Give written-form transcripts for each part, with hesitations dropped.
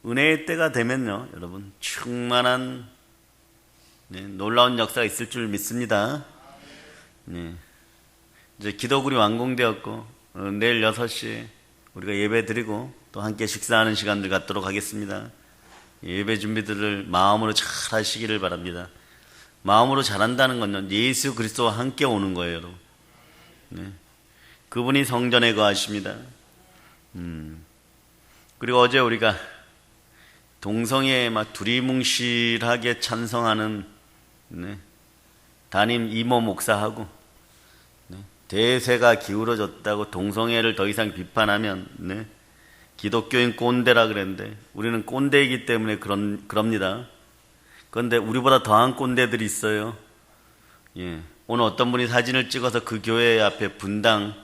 은혜의 때가 되면요, 여러분, 충만한 놀라운 역사가 있을 줄 믿습니다. 이제 기도굴이 완공되었고 내일 6시에 우리가 예배 드리고 또 함께 식사하는 시간들 갖도록 하겠습니다. 예배 준비들을 마음으로 잘 하시기를 바랍니다. 마음으로 잘한다는 건 예수 그리스도와 함께 오는 거예요, 여러분. 그분이 성전에 거하십니다. 그리고 어제 우리가 동성애에 막 두리뭉실하게 찬성하는 담임 이모 목사하고 대세가 기울어졌다고 동성애를 더 이상 비판하면 기독교인 꼰대라 그랬는데, 우리는 꼰대이기 때문에 그럽니다. 그런데 우리보다 더한 꼰대들이 있어요. 오늘 어떤 분이 사진을 찍어서 그 교회 앞에 분당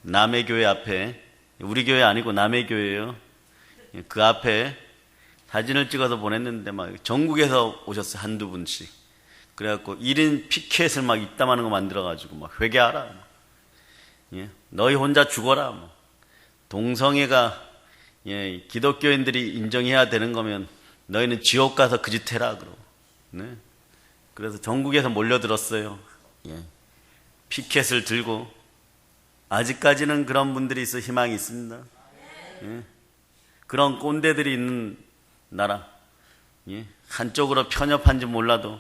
남의 교회 앞에, 우리 교회 아니고 남의 교회예요. 그 앞에 사진을 찍어서 보냈는데 막 전국에서 오셨어요, 한두 분씩. 그래갖고 1인 피켓을 막 이따만한 거 만들어가지고 막 회개하라, 너희 혼자 죽어라, 동성애가 기독교인들이 인정해야 되는 거면 너희는 지옥 가서 그 짓 해라, 그러고. 그래서 전국에서 몰려들었어요. 피켓을 들고. 아직까지는 그런 분들이 있어 희망이 있습니다. 그런 꼰대들이 있는 나라, 한쪽으로 편협한지 몰라도,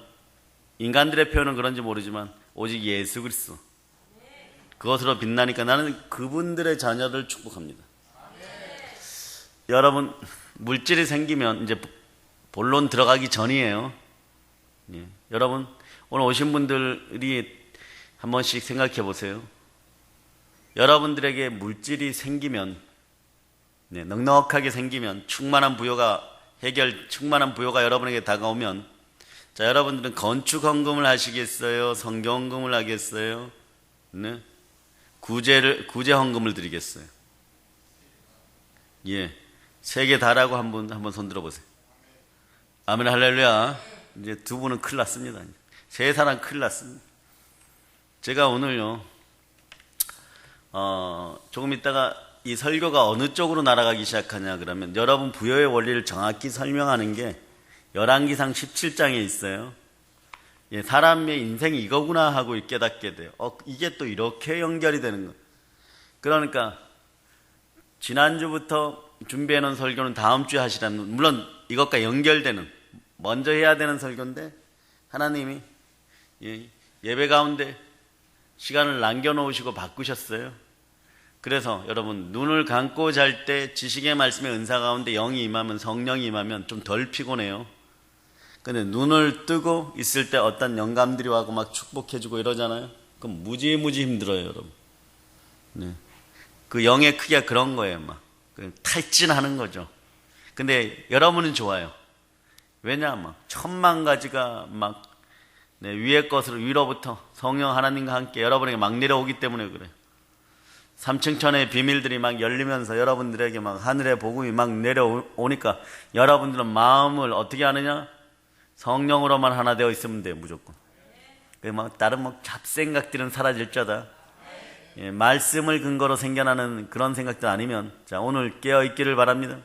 인간들의 표현은 그런지 모르지만 오직 예수 그리스도, 그것으로 빛나니까 나는 그분들의 자녀들 축복합니다. 여러분, 물질이 생기면 이제 본론 들어가기 전이에요. 여러분, 오늘 오신 분들이 한 번씩 생각해 보세요. 여러분들에게 물질이 생기면, 넉넉하게 생기면, 충만한 부여가 여러분에게 다가오면, 자, 여러분들은 건축 헌금을 하시겠어요? 성경 헌금을 하겠어요? 구제 헌금을 드리겠어요? 세 개 다라고 한번 손 들어보세요. 아멘, 할렐루야. 이제 두 분은 큰일 났습니다. 세 사람 큰일 났습니다. 제가 오늘요, 조금 있다가 이 설교가 어느 쪽으로 날아가기 시작하냐 그러면, 여러분 부여의 원리를 정확히 설명하는 게 열왕기상 17장에 있어요. 사람의 인생이 이거구나 하고 깨닫게 돼요. 이게 또 이렇게 연결이 되는 거. 그러니까 지난주부터 준비해 놓은 설교는 다음 주에 하시라는, 물론 이것과 연결되는, 먼저 해야 되는 설교인데 하나님이 예배 가운데 시간을 남겨놓으시고 바꾸셨어요. 그래서 여러분, 눈을 감고 잘 때 지식의 말씀의 은사 가운데 영이 임하면, 성령이 임하면 좀 덜 피곤해요. 근데 눈을 뜨고 있을 때 어떤 영감들이 와고 막 축복해주고 이러잖아요. 그럼 무지무지 힘들어요, 여러분. 그 영의 크기가 그런 거예요. 막 탈진하는 거죠. 근데 여러분은 좋아요. 왜냐, 막 10,000가지가 막 위의 것으로, 위로부터 성령 하나님과 함께 여러분에게 막 내려오기 때문에 그래요. 삼층천의 비밀들이 막 열리면서 여러분들에게 막 하늘의 복음이 막 내려오니까 여러분들은 마음을 어떻게 하느냐? 성령으로만 하나 되어 있으면 돼요, 무조건. 막 다른 잡생각들은 사라질 자다. 말씀을 근거로 생겨나는 그런 생각들 아니면, 자, 오늘 깨어 있기를 바랍니다.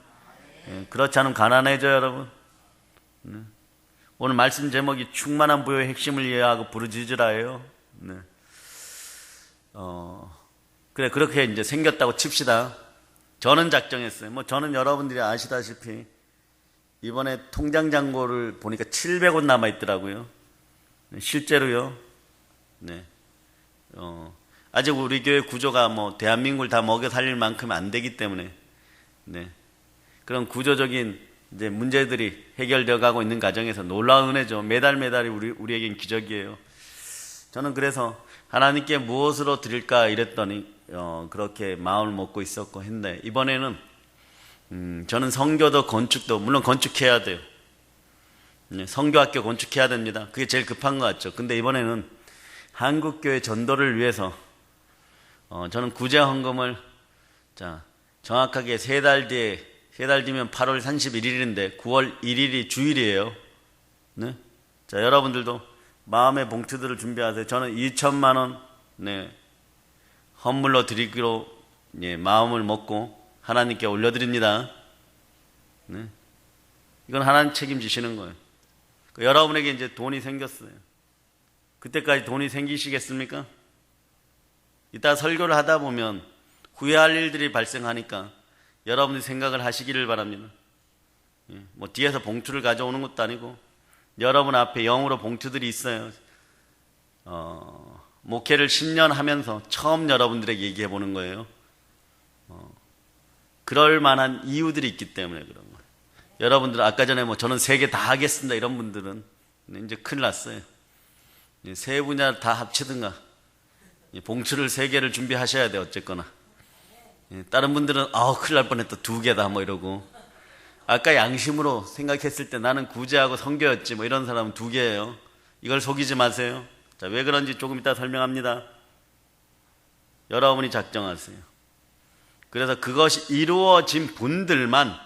그렇지 않으면 가난해져요, 여러분. 오늘 말씀 제목이 충만한 부여의 핵심을 이해하고 부르짖으라예요. 그래, 그렇게 이제 생겼다고 칩시다. 저는 작정했어요. 저는 여러분들이 아시다시피 이번에 통장 잔고를 보니까 700원 남아있더라고요. 실제로요. 아직 우리 교회 구조가 대한민국을 다 먹여 살릴 만큼 안 되기 때문에, 그런 구조적인 이제 문제들이 해결되어 가고 있는 과정에서 놀라운 은혜죠. 매달이 우리에겐 기적이에요. 저는 그래서 하나님께 무엇으로 드릴까 이랬더니, 그렇게 마음을 먹고 있었고 했는데, 이번에는 저는 선교도 건축도, 물론 건축해야 돼요. 선교학교 건축해야 됩니다. 그게 제일 급한 것 같죠. 근데 이번에는 한국교회 전도를 위해서 저는 구제 헌금을, 자, 정확하게 3달 뒤면 8월 31일인데 9월 1일이 주일이에요. 자, 여러분들도 마음의 봉투들을 준비하세요. 저는 2,000만 원 헌물로 드리기로 마음을 먹고 하나님께 올려드립니다. 네? 이건 하나님 책임지시는 거예요. 여러분에게 이제 돈이 생겼어요. 그때까지 돈이 생기시겠습니까? 이따 설교를 하다 보면 후회할 일들이 발생하니까 여러분이 생각을 하시기를 바랍니다. 뭐 뒤에서 봉투를 가져오는 것도 아니고 여러분 앞에 영으로 봉투들이 있어요. 목회를 10년 하면서 처음 여러분들에게 얘기해 보는 거예요. 그럴 만한 이유들이 있기 때문에 그런 거예요. 여러분들 아까 전에 뭐 저는 3개 다 하겠습니다 이런 분들은 이제 큰일 났어요. 세 분야 다 합치든가 봉투를 3개를 준비하셔야 돼요. 어쨌거나 다른 분들은 큰일 날 뻔했다 2개다 뭐 이러고, 아까 양심으로 생각했을 때 나는 구제하고 선교였지 뭐 이런 사람은 2개예요. 이걸 속이지 마세요. 자, 왜 그런지 조금 이따 설명합니다. 여러분이 작정하세요. 그래서 그것이 이루어진 분들만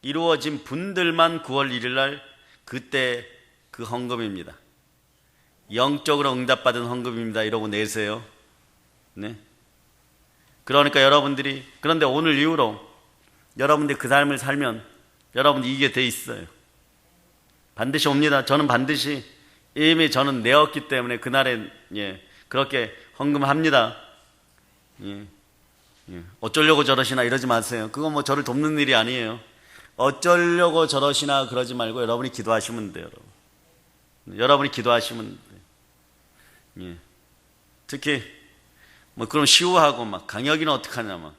9월 1일 날 그때 그 헌금입니다. 영적으로 응답받은 헌금입니다. 이러고 내세요. 네. 그러니까 여러분들이, 그런데 오늘 이후로 여러분들이 그 삶을 살면 여러분들이 이게 돼 있어요. 반드시 옵니다. 저는 반드시 이미 저는 내었기 때문에 그날에 그렇게 헌금합니다. 어쩌려고 저러시나 이러지 마세요. 그건 뭐 저를 돕는 일이 아니에요. 어쩌려고 저러시나 그러지 말고 여러분이 기도하시면 돼요. 여러분이 기도하시면 돼요. 특히 뭐 그럼 시우하고 막 강혁이는 어떡하냐 막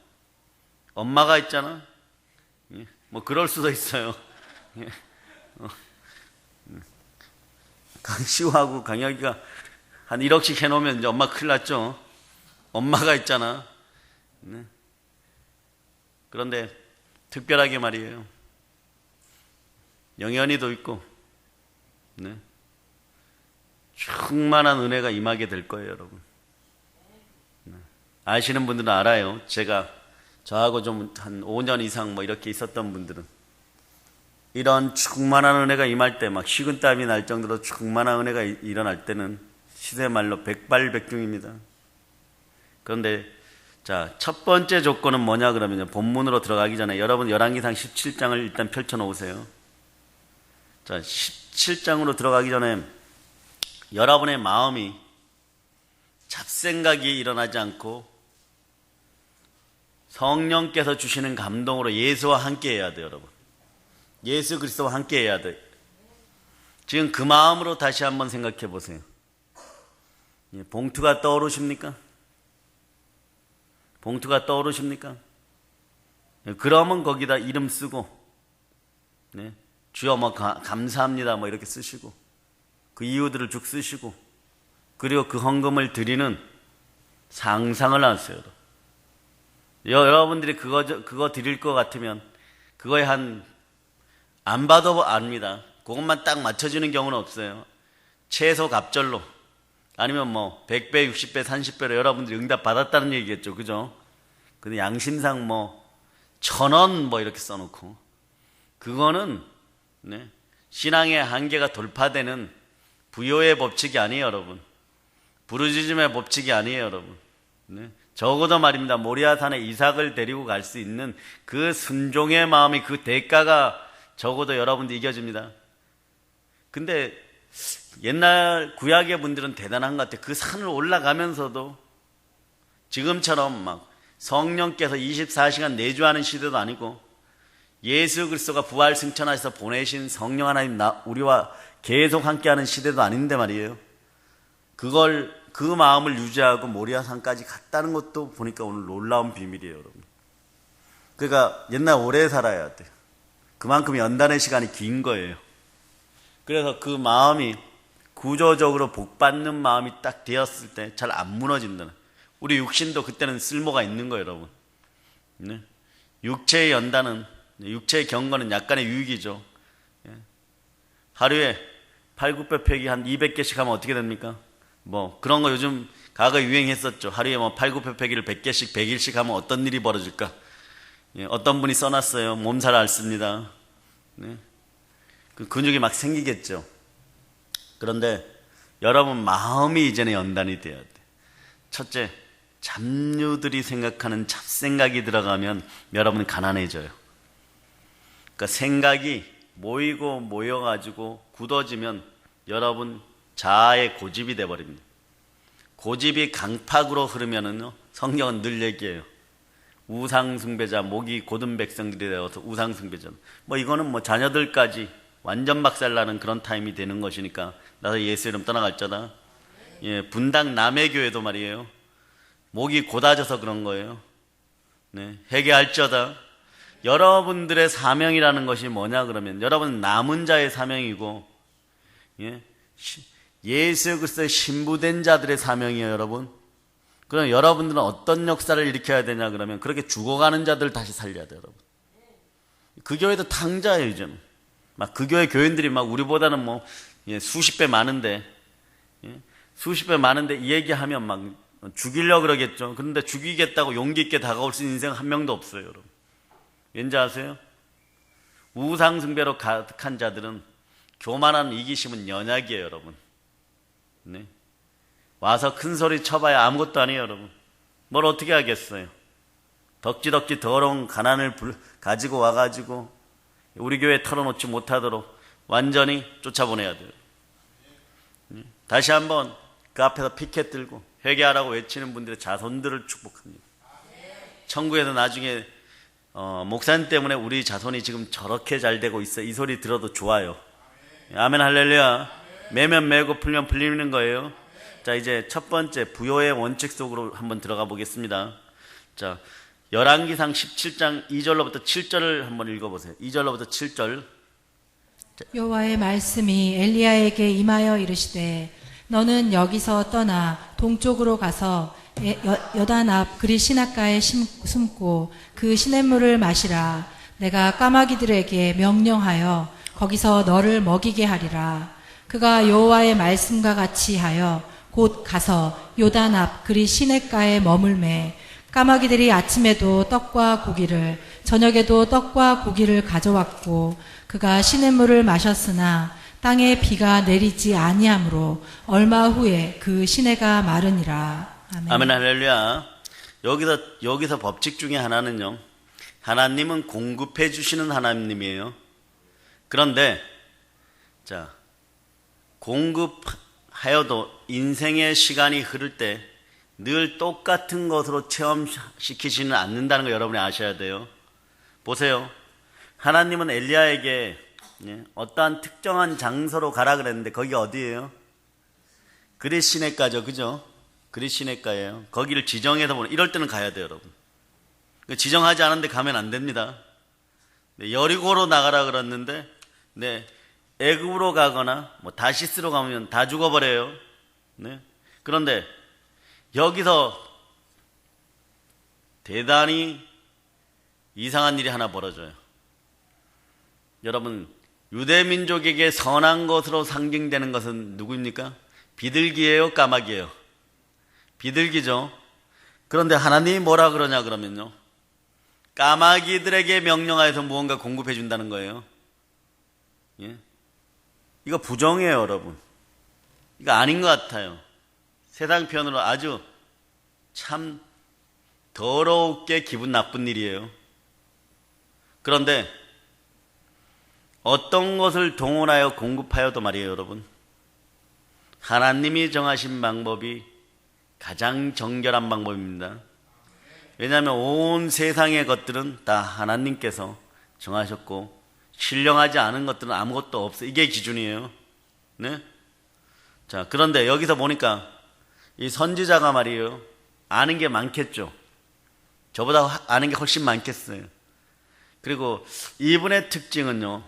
엄마가 있잖아. 뭐 그럴 수도 있어요. 시우하고 강혁이가 한 1억씩 해놓으면 이제 엄마 큰일 났죠. 엄마가 있잖아. 그런데 특별하게 말이에요. 영현이도 있고, 충만한 은혜가 임하게 될 거예요, 여러분. 아시는 분들은 알아요. 제가 저하고 좀 한 5년 이상 뭐 이렇게 있었던 분들은 이런 충만한 은혜가 임할 때 막 식은땀이 날 정도로 충만한 은혜가 일어날 때는 시대 말로 백발백중입니다. 그런데 자, 첫 번째 조건은 뭐냐 그러면 본문으로 들어가기 전에 여러분 열왕기상 17장을 일단 펼쳐 놓으세요. 자, 17장으로 들어가기 전에 여러분의 마음이 잡생각이 일어나지 않고 성령께서 주시는 감동으로 예수와 함께 해야 돼요, 여러분. 예수 그리스도와 함께 해야 돼요. 지금 그 마음으로 다시 한번 생각해 보세요. 봉투가 떠오르십니까? 봉투가 떠오르십니까? 그러면 거기다 이름 쓰고, 주여 뭐 감사합니다 뭐 이렇게 쓰시고, 그 이유들을 쭉 쓰시고, 그리고 그 헌금을 드리는 상상을 하세요. 여러분들이 그거 드릴 것 같으면 그거에 안 봐도 압니다. 그것만 딱 맞춰지는 경우는 없어요. 최소 갑절로 아니면 뭐 100배, 60배, 30배로 여러분들이 응답 받았다는 얘기겠죠. 그죠? 근데 양심상 뭐 1,000원 뭐 이렇게 써놓고 그거는 신앙의 한계가 돌파되는 부요의 법칙이 아니에요, 여러분. 부르짖음의 법칙이 아니에요, 여러분. 적어도 말입니다. 모리아산에 이삭을 데리고 갈 수 있는 그 순종의 마음이, 그 대가가 적어도 여러분도 이겨집니다. 근데 옛날 구약의 분들은 대단한 것 같아요. 그 산을 올라가면서도 지금처럼 막 성령께서 24시간 내주하는 시대도 아니고 예수 그리스도가 부활 승천하셔서 보내신 성령 하나님 우리와 계속 함께하는 시대도 아닌데 말이에요. 그 마음을 유지하고 모리아산까지 갔다는 것도 보니까 오늘 놀라운 비밀이에요, 여러분. 그러니까 옛날 오래 살아야 돼요. 그만큼 연단의 시간이 긴 거예요. 그래서 그 마음이 구조적으로 복받는 마음이 딱 되었을 때 잘 안 무너진다는. 우리 육신도 그때는 쓸모가 있는 거예요, 여러분. 육체의 연단은, 육체의 경건은 약간의 유익이죠. 하루에 팔굽혀펴기 한 200개씩 하면 어떻게 됩니까? 뭐 그런 거 요즘 과거에 유행했었죠. 하루에 뭐 팔굽혀펴기를 100개씩 100일씩 하면 어떤 일이 벌어질까? 어떤 분이 써놨어요. 몸살 앓습니다. 그 근육이 막 생기겠죠. 그런데 여러분 마음이 이제는 연단이 돼야 돼. 첫째, 잡류들이 생각하는 잡생각이 들어가면 여러분은 가난해져요. 그러니까 생각이 모여가지고 굳어지면 여러분 자아의 고집이 돼버립니다. 고집이 강팍으로 흐르면은요, 성경은 늘 얘기해요. 우상숭배자, 목이 곧은 백성들이 되어서 우상숭배자. 이거는 자녀들까지 완전 박살나는 그런 타임이 되는 것이니까 나도 예수 이름 떠나갈자다. 예, 분당 남해교회도 말이에요. 목이 곧아져서 그런 거예요. 네, 회개할자다. 여러분들의 사명이라는 것이 뭐냐 그러면 여러분 남은 자의 사명이고, 예, 예수 그리스도의 신부된 자들의 사명이에요, 여러분. 그럼 여러분들은 어떤 역사를 일으켜야 되냐 그러면 그렇게 죽어가는 자들 다시 살려야 돼요, 여러분. 그 교회도 탕자예요, 이제는. 그 교회 교인들이 우리보다는 수십 배 많은데, 수십 배 많은데 이 얘기하면 죽이려고 그러겠죠. 그런데 죽이겠다고 용기 있게 다가올 수 있는 인생 한 명도 없어요, 여러분. 왠지 아세요? 우상숭배로 가득한 자들은 교만한 이기심은 연약이에요, 여러분. 네. 와서 큰 소리 쳐봐야 아무것도 아니에요, 여러분. 뭘 어떻게 하겠어요? 덕지덕지 더러운 가난을 가지고 와가지고 우리 교회에 털어놓지 못하도록 완전히 쫓아보내야 돼요. 다시 한번 그 앞에서 피켓 들고 회개하라고 외치는 분들의 자손들을 축복합니다. 천국에서 나중에 목사님 때문에 우리 자손이 지금 저렇게 잘 되고 있어, 이 소리 들어도 좋아요. 아멘 할렐루야. 매면 매고 풀면 풀리는 거예요. 자, 이제 첫 번째 부요의 원칙 속으로 한번 들어가 보겠습니다. 자, 열왕기상 17장 2절로부터 7절을 한번 읽어보세요. 2절로부터 7절. 여호와의 말씀이 엘리야에게 임하여 이르시되 너는 여기서 떠나 동쪽으로 가서 여단 앞 그리 시냇가에 숨고 그 시냇물을 마시라. 내가 까마귀들에게 명령하여 거기서 너를 먹이게 하리라. 그가 여호와의 말씀과 같이 하여 곧 가서 요단 앞 그리 시냇가에 머물매 까마귀들이 아침에도 떡과 고기를 저녁에도 떡과 고기를 가져왔고 그가 시냇물을 마셨으나 땅에 비가 내리지 아니하므로 얼마 후에 그 시내가 마르니라. 아멘. 아멘 할렐루야. 여기서 법칙 중에 하나는요, 하나님은 공급해 주시는 하나님이에요. 그런데 자, 공급하여도 인생의 시간이 흐를 때 늘 똑같은 것으로 체험시키지는 않는다는 거 여러분이 아셔야 돼요. 보세요. 하나님은 엘리야에게 어떠한 특정한 장소로 가라 그랬는데 거기 어디예요? 그릿 시냇가죠, 그죠? 그릿 시냇가예요. 거기를 지정해서 보는, 이럴 때는 가야 돼요, 여러분. 지정하지 않은데 가면 안 됩니다. 여리고로 나가라 그랬는데 애굽으로 가거나 다시스로 가면 다 죽어버려요. 그런데 여기서 대단히 이상한 일이 하나 벌어져요. 여러분, 유대민족에게 선한 것으로 상징되는 것은 누구입니까? 비둘기예요, 까마귀예요? 비둘기죠. 그런데 하나님이 뭐라 그러냐 그러면요, 까마귀들에게 명령하여서 무언가 공급해 준다는 거예요. 예? 이거 부정이에요, 여러분. 이거 아닌 것 같아요. 세상 표현으로 아주 참 더럽게 기분 나쁜 일이에요. 그런데 어떤 것을 동원하여 공급하여도 말이에요, 여러분, 하나님이 정하신 방법이 가장 정결한 방법입니다. 왜냐하면 온 세상의 것들은 다 하나님께서 정하셨고 신령하지 않은 것들은 아무것도 없어요. 이게 기준이에요. 네? 자, 그런데 여기서 보니까 이 선지자가 말이에요, 아는 게 많겠죠. 저보다 아는 게 훨씬 많겠어요. 그리고 이분의 특징은요,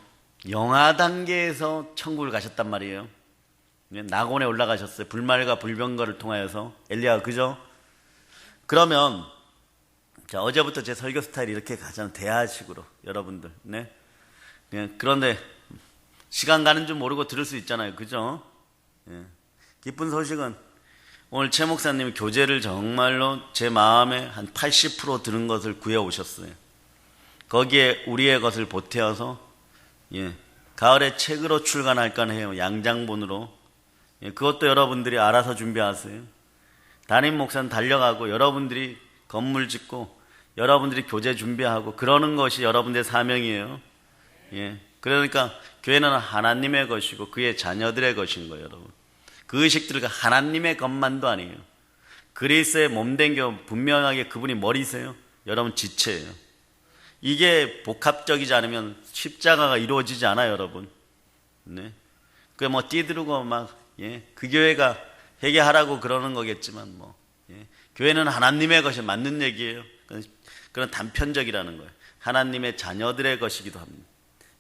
영하 단계에서 천국을 가셨단 말이에요. 낙원에 올라가셨어요. 불말과 불병거를 통하여서. 엘리야가, 그죠? 그러면 자, 어제부터 제 설교 스타일이 이렇게 가잖아요. 대화식으로, 여러분들. 네. 그런데 시간 가는 줄 모르고 들을 수 있잖아요, 그죠? 예. 기쁜 소식은 오늘 최 목사님이 교재를 정말로 제 마음에 한 80% 들은 것을 구해 오셨어요. 거기에 우리의 것을 보태어서 가을에 책으로 출간할까 해요. 양장본으로. 그것도 여러분들이 알아서 준비하세요. 담임 목사는 달려가고 여러분들이 건물 짓고 여러분들이 교재 준비하고 그러는 것이 여러분들의 사명이에요. 예. 그러니까 교회는 하나님의 것이고 그의 자녀들의 것인 거예요, 여러분. 그 의식들과 하나님의 것만도 아니에요. 그리스의 몸된 게 분명하게 그분이 머리세요. 여러분 지체예요. 이게 복합적이지 않으면 십자가가 이루어지지 않아요, 여러분. 네. 그 뭐 뛰들고 막, 예. 그 교회가 회개하라고 그러는 거겠지만 뭐, 예. 교회는 하나님의 것이 맞는 얘기예요. 그런 단편적이라는 거예요. 하나님의 자녀들의 것이기도 합니다.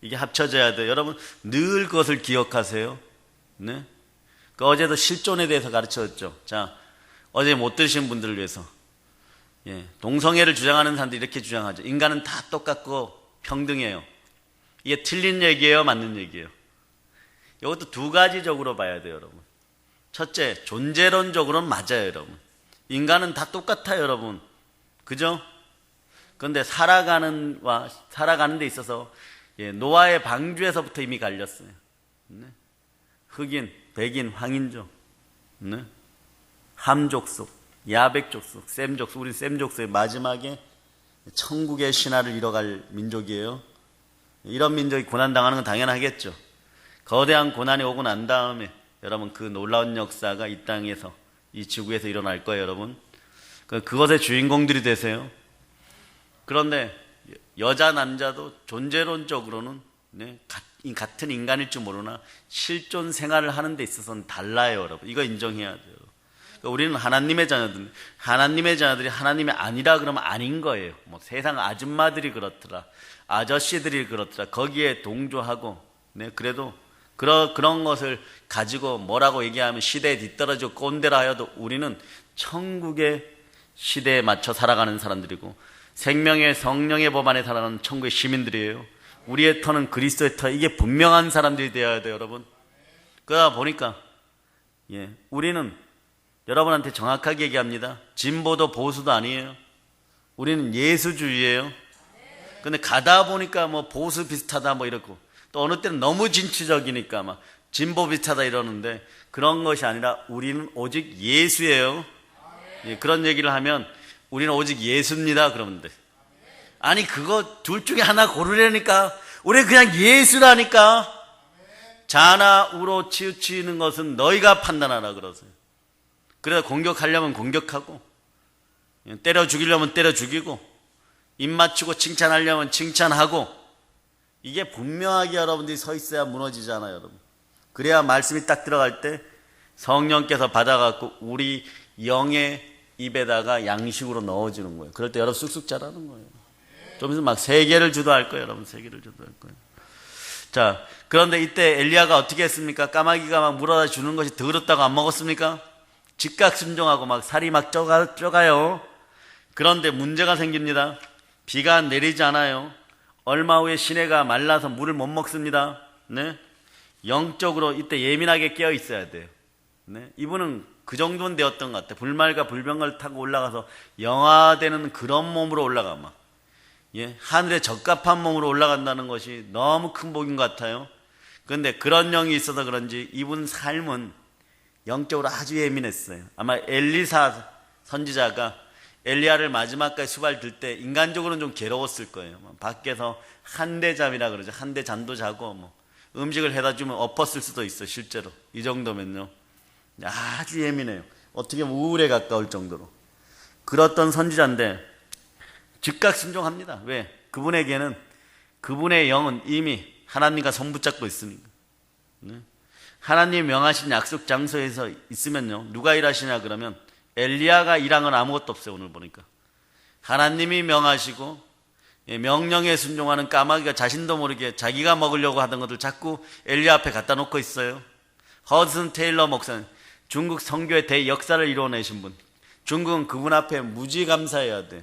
이게 합쳐져야 돼요. 여러분 늘 그것을 기억하세요. 네. 그 어제도 실존에 대해서 가르쳤죠. 자, 어제 못 들으신 분들을 위해서, 예, 동성애를 주장하는 사람들이 이렇게 주장하죠. 인간은 다 똑같고 평등해요. 이게 틀린 얘기예요, 맞는 얘기예요? 이것도 두 가지적으로 봐야 돼요, 여러분. 첫째, 존재론적으로는 맞아요, 여러분. 인간은 다 똑같아요, 여러분. 그죠? 그런데 살아가는 데 있어서, 예, 노아의 방주에서부터 이미 갈렸어요. 네? 흑인, 백인, 황인족, 네? 함족속, 야백족속, 셈족속, 우리 셈족속의 마지막에 천국의 신화를 이뤄갈 민족이에요. 이런 민족이 고난당하는 건 당연하겠죠. 거대한 고난이 오고 난 다음에 여러분 그 놀라운 역사가 이 땅에서, 이 지구에서 일어날 거예요, 여러분. 그것의 주인공들이 되세요. 그런데 여자 남자도 존재론적으로는, 네, 같은 인간일 줄 모르나 실존 생활을 하는 데 있어서는 달라요, 여러분. 이거 인정해야 돼요. 그러니까 우리는 하나님의 자녀들, 하나님의 자녀들이 하나님이 아니라 그러면 아닌 거예요. 뭐 세상 아줌마들이 그렇더라, 아저씨들이 그렇더라, 거기에 동조하고, 네, 그래도 그런 것을 가지고 뭐라고 얘기하면 시대에 뒤떨어지고 꼰대라 하여도 우리는 천국의 시대에 맞춰 살아가는 사람들이고 생명의 성령의 법 안에 살아가는 천국의 시민들이에요. 우리의 터는 그리스도의 터, 이게 분명한 사람들이 되어야 돼요, 여러분. 그러다 보니까, 예, 우리는 여러분한테 정확하게 얘기합니다. 진보도 보수도 아니에요. 우리는 예수주의예요. 근데 가다 보니까 뭐 보수 비슷하다 뭐 이렇고, 또 어느 때는 너무 진취적이니까 막 진보 비슷하다 이러는데, 그런 것이 아니라 우리는 오직 예수예요. 예, 그런 얘기를 하면 우리는 오직 예수입니다 그러면 돼. 아니 그거 둘 중에 하나 고르려니까 우리 그냥 예수라니까. 자나 우로 치우치는 것은 너희가 판단하라 그러세요. 그래서 공격하려면 공격하고, 때려 죽이려면 때려 죽이고, 입 맞추고 칭찬하려면 칭찬하고, 이게 분명하게 여러분들이 서 있어야 무너지잖아요, 여러분. 그래야 말씀이 딱 들어갈 때 성령께서 받아갖고 우리 영의 입에다가 양식으로 넣어주는 거예요. 그럴 때 여러분 쑥쑥 자라는 거예요. 좀 있으면 막 세계를 주도할 거예요, 여러분. 세계를 주도할 거예요. 자, 그런데 이때 엘리야가 어떻게 했습니까? 까마귀가 막 물어다 주는 것이 더럽다고 안 먹었습니까? 즉각 순종하고 막 살이 막 쪄가요. 그런데 문제가 생깁니다. 비가 내리지 않아요. 얼마 후에 시내가 말라서 물을 못 먹습니다. 네? 영적으로 이때 예민하게 깨어 있어야 돼요. 네? 이분은 그 정도는 되었던 것 같아요. 불말과 불병을 타고 올라가서 영화되는 그런 몸으로 올라가 막, 예, 하늘에 적합한 몸으로 올라간다는 것이 너무 큰 복인 것 같아요. 그런데 그런 영이 있어서 그런지 이분 삶은 영적으로 아주 예민했어요. 아마 엘리사 선지자가 엘리야를 마지막까지 수발 들 때 인간적으로는 좀 괴로웠을 거예요. 밖에서 한대잠이라 그러죠. 한대잠도 자고 뭐 음식을 해다 주면 엎었을 수도 있어. 실제로 이 정도면요 아주 예민해요. 어떻게 보면 우울에 가까울 정도로. 그렇던 선지자인데 즉각 순종합니다. 왜? 그분에게는, 그분의 영은 이미 하나님과 손붙잡고 있으니까. 네? 하나님 명하신 약속 장소에서 있으면요, 누가 일하시냐 그러면 엘리야가 일한 건 아무것도 없어요. 오늘 보니까 하나님이 명하시고, 예, 명령에 순종하는 까마귀가 자신도 모르게 자기가 먹으려고 하던 것들 자꾸 엘리야 앞에 갖다 놓고 있어요. 허드슨 테일러 목사님, 중국 선교의 대역사를 이루어내신 분. 중국은 그분 앞에 무지 감사해야 돼요.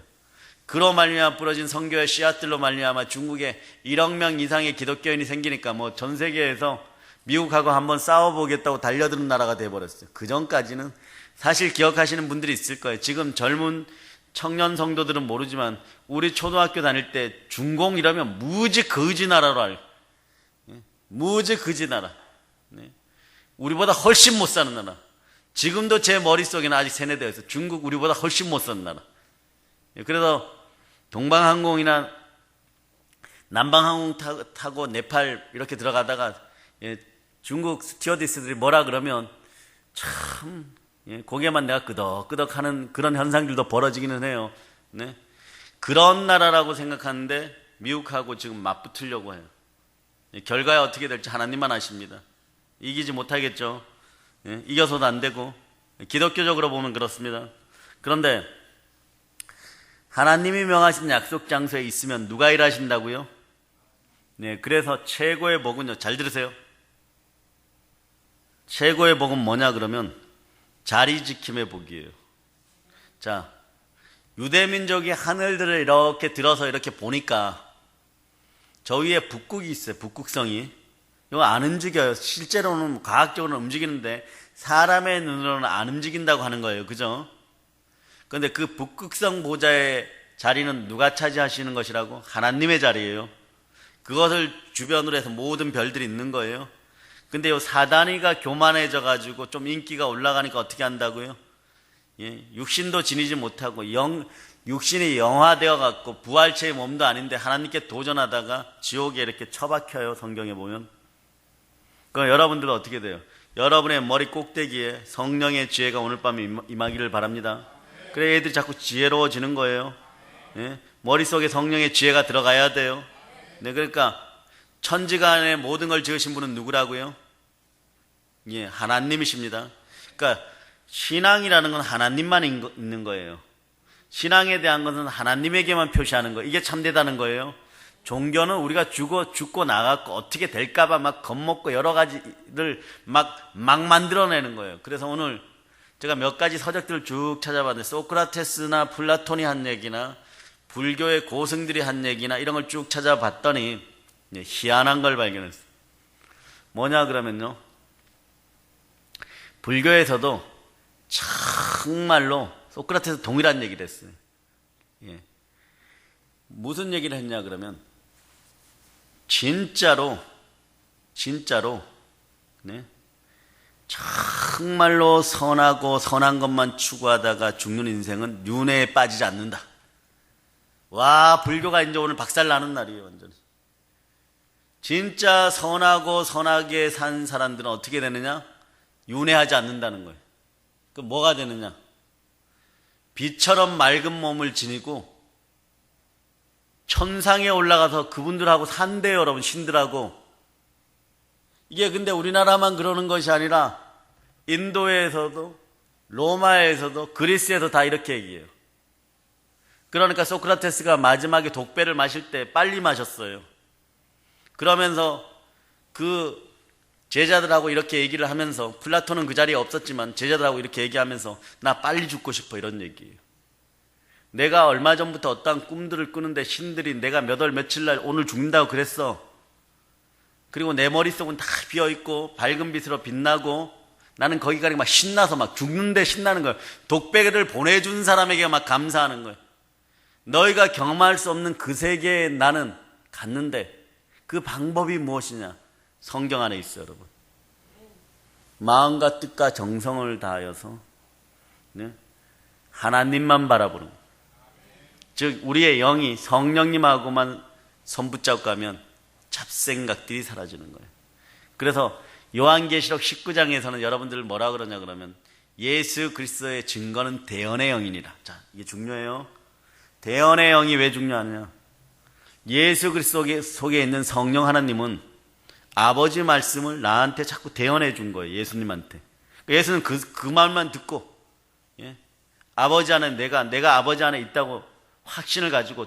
그로 말미암아 부러진 선교의 씨앗들로 말미암아 중국에 1억 명 이상의 기독교인이 생기니까 뭐 전 세계에서 미국하고 한번 싸워보겠다고 달려드는 나라가 돼버렸어요. 그 전까지는 사실 기억하시는 분들이 있을 거예요. 지금 젊은 청년 성도들은 모르지만 우리 초등학교 다닐 때 중공 이러면 무지 거지 나라로 알고, 무지 거지 나라. 우리보다 훨씬 못 사는 나라. 지금도 제 머릿속에는 아직 세뇌되어 있어요. 중국 우리보다 훨씬 못 사는 나라. 그래서 동방항공이나 남방항공 타고 네팔 이렇게 들어가다가 중국 스튜어디스들이 뭐라 그러면 참 고개만 내가 끄덕끄덕하는 그런 현상들도 벌어지기는 해요. 네? 그런 나라라고 생각하는데 미국하고 지금 맞붙으려고 해요. 결과에 어떻게 될지 하나님만 아십니다. 이기지 못하겠죠. 이겨서도 안 되고 기독교적으로 보면 그렇습니다. 그런데 하나님이 명하신 약속 장소에 있으면 누가 일하신다고요? 네, 그래서 최고의 복은요, 잘 들으세요. 최고의 복은 뭐냐 그러면 자리 지킴의 복이에요. 자, 유대민족이 하늘들을 이렇게 들어서 이렇게 보니까 저 위에 북극이 있어요. 북극성이. 이거 안 움직여요. 실제로는 과학적으로는 움직이는데 사람의 눈으로는 안 움직인다고 하는 거예요. 그죠? 그런데 그 북극성 보좌의 자리는 누가 차지하시는 것이라고? 하나님의 자리예요. 그것을 주변으로 해서 모든 별들이 있는 거예요. 근데 요 사단이가 교만해져 가지고 좀 인기가 올라가니까 어떻게 한다고요? 육신도 지니지 못하고 육신이 영화되어 갖고 부활체의 몸도 아닌데 하나님께 도전하다가 지옥에 이렇게 처박혀요. 성경에 보면. 그럼 여러분들은 어떻게 돼요? 여러분의 머리 꼭대기에 성령의 지혜가 오늘 밤에 임하기를 바랍니다. 그래 애들이 자꾸 지혜로워지는 거예요. 머릿속에 성령의 지혜가 들어가야 돼요. 네, 그러니까 천지간의 모든 걸 지으신 분은 누구라고요? 하나님이십니다. 그러니까 신앙이라는 건 하나님만 있는 거예요. 신앙에 대한 것은 하나님에게만 표시하는 거예요. 이게 참되다는 거예요. 종교는 우리가 죽고 나가고 어떻게 될까봐 막 겁먹고 여러 가지를 막 만들어내는 거예요. 그래서 오늘 제가 몇 가지 서적들을 쭉 찾아봤는데 소크라테스나 플라톤이 한 얘기나 불교의 고승들이 한 얘기나 이런 걸 쭉 찾아봤더니 희한한 걸 발견했어요. 뭐냐 그러면요, 불교에서도 정말로 소크라테스 동일한 얘기를 했어요. 무슨 얘기를 했냐 그러면 진짜로 정말로 선하고 선한 것만 추구하다가 죽는 인생은 윤회에 빠지지 않는다. 와, 불교가 이제 오늘 박살나는 날이에요. 완전히. 진짜 선하고 선하게 산 사람들은 어떻게 되느냐? 윤회하지 않는다는 거예요. 그 뭐가 되느냐? 비처럼 맑은 몸을 지니고 천상에 올라가서 그분들하고 산대요. 여러분, 신들하고. 이게 근데 우리나라만 그러는 것이 아니라 인도에서도 로마에서도 그리스에도 다 이렇게 얘기해요. 그러니까 소크라테스가 마지막에 독배를 마실 때 빨리 마셨어요. 그러면서 그 제자들하고 이렇게 얘기를 하면서, 플라톤은 그 자리에 없었지만 제자들하고 이렇게 얘기하면서 나 빨리 죽고 싶어 이런 얘기예요. 내가 얼마 전부터 어떠한 꿈들을 꾸는데 신들이 내가 몇 월 며칠 날 오늘 죽는다고 그랬어. 그리고 내 머릿속은 다 비어있고 밝은 빛으로 빛나고 나는 거기 가니까 막 신나서 막 죽는데 신나는 거예요. 독배를 보내준 사람에게 막 감사하는 거예요. 너희가 경험할 수 없는 그 세계에 나는 갔는데 그 방법이 무엇이냐? 성경 안에 있어요, 여러분. 마음과 뜻과 정성을 다하여서 하나님만 바라보는 거예요. 즉 우리의 영이 성령님하고만 손붙잡고 가면 잡생각들이 사라지는 거예요. 그래서 요한계시록 19장에서는 여러분들 뭐라 그러냐 그러면 예수 그리스도의 증거는 대언의 영이니라. 자, 이게 중요해요. 대언의 영이 왜 중요하냐? 예수 그리스도 속에 있는 성령 하나님은 아버지 말씀을 나한테 자꾸 대언해 준 거예요. 예수님한테. 예수는 그 말만 듣고 아버지 안에 내가 아버지 안에 있다고 확신을 가지고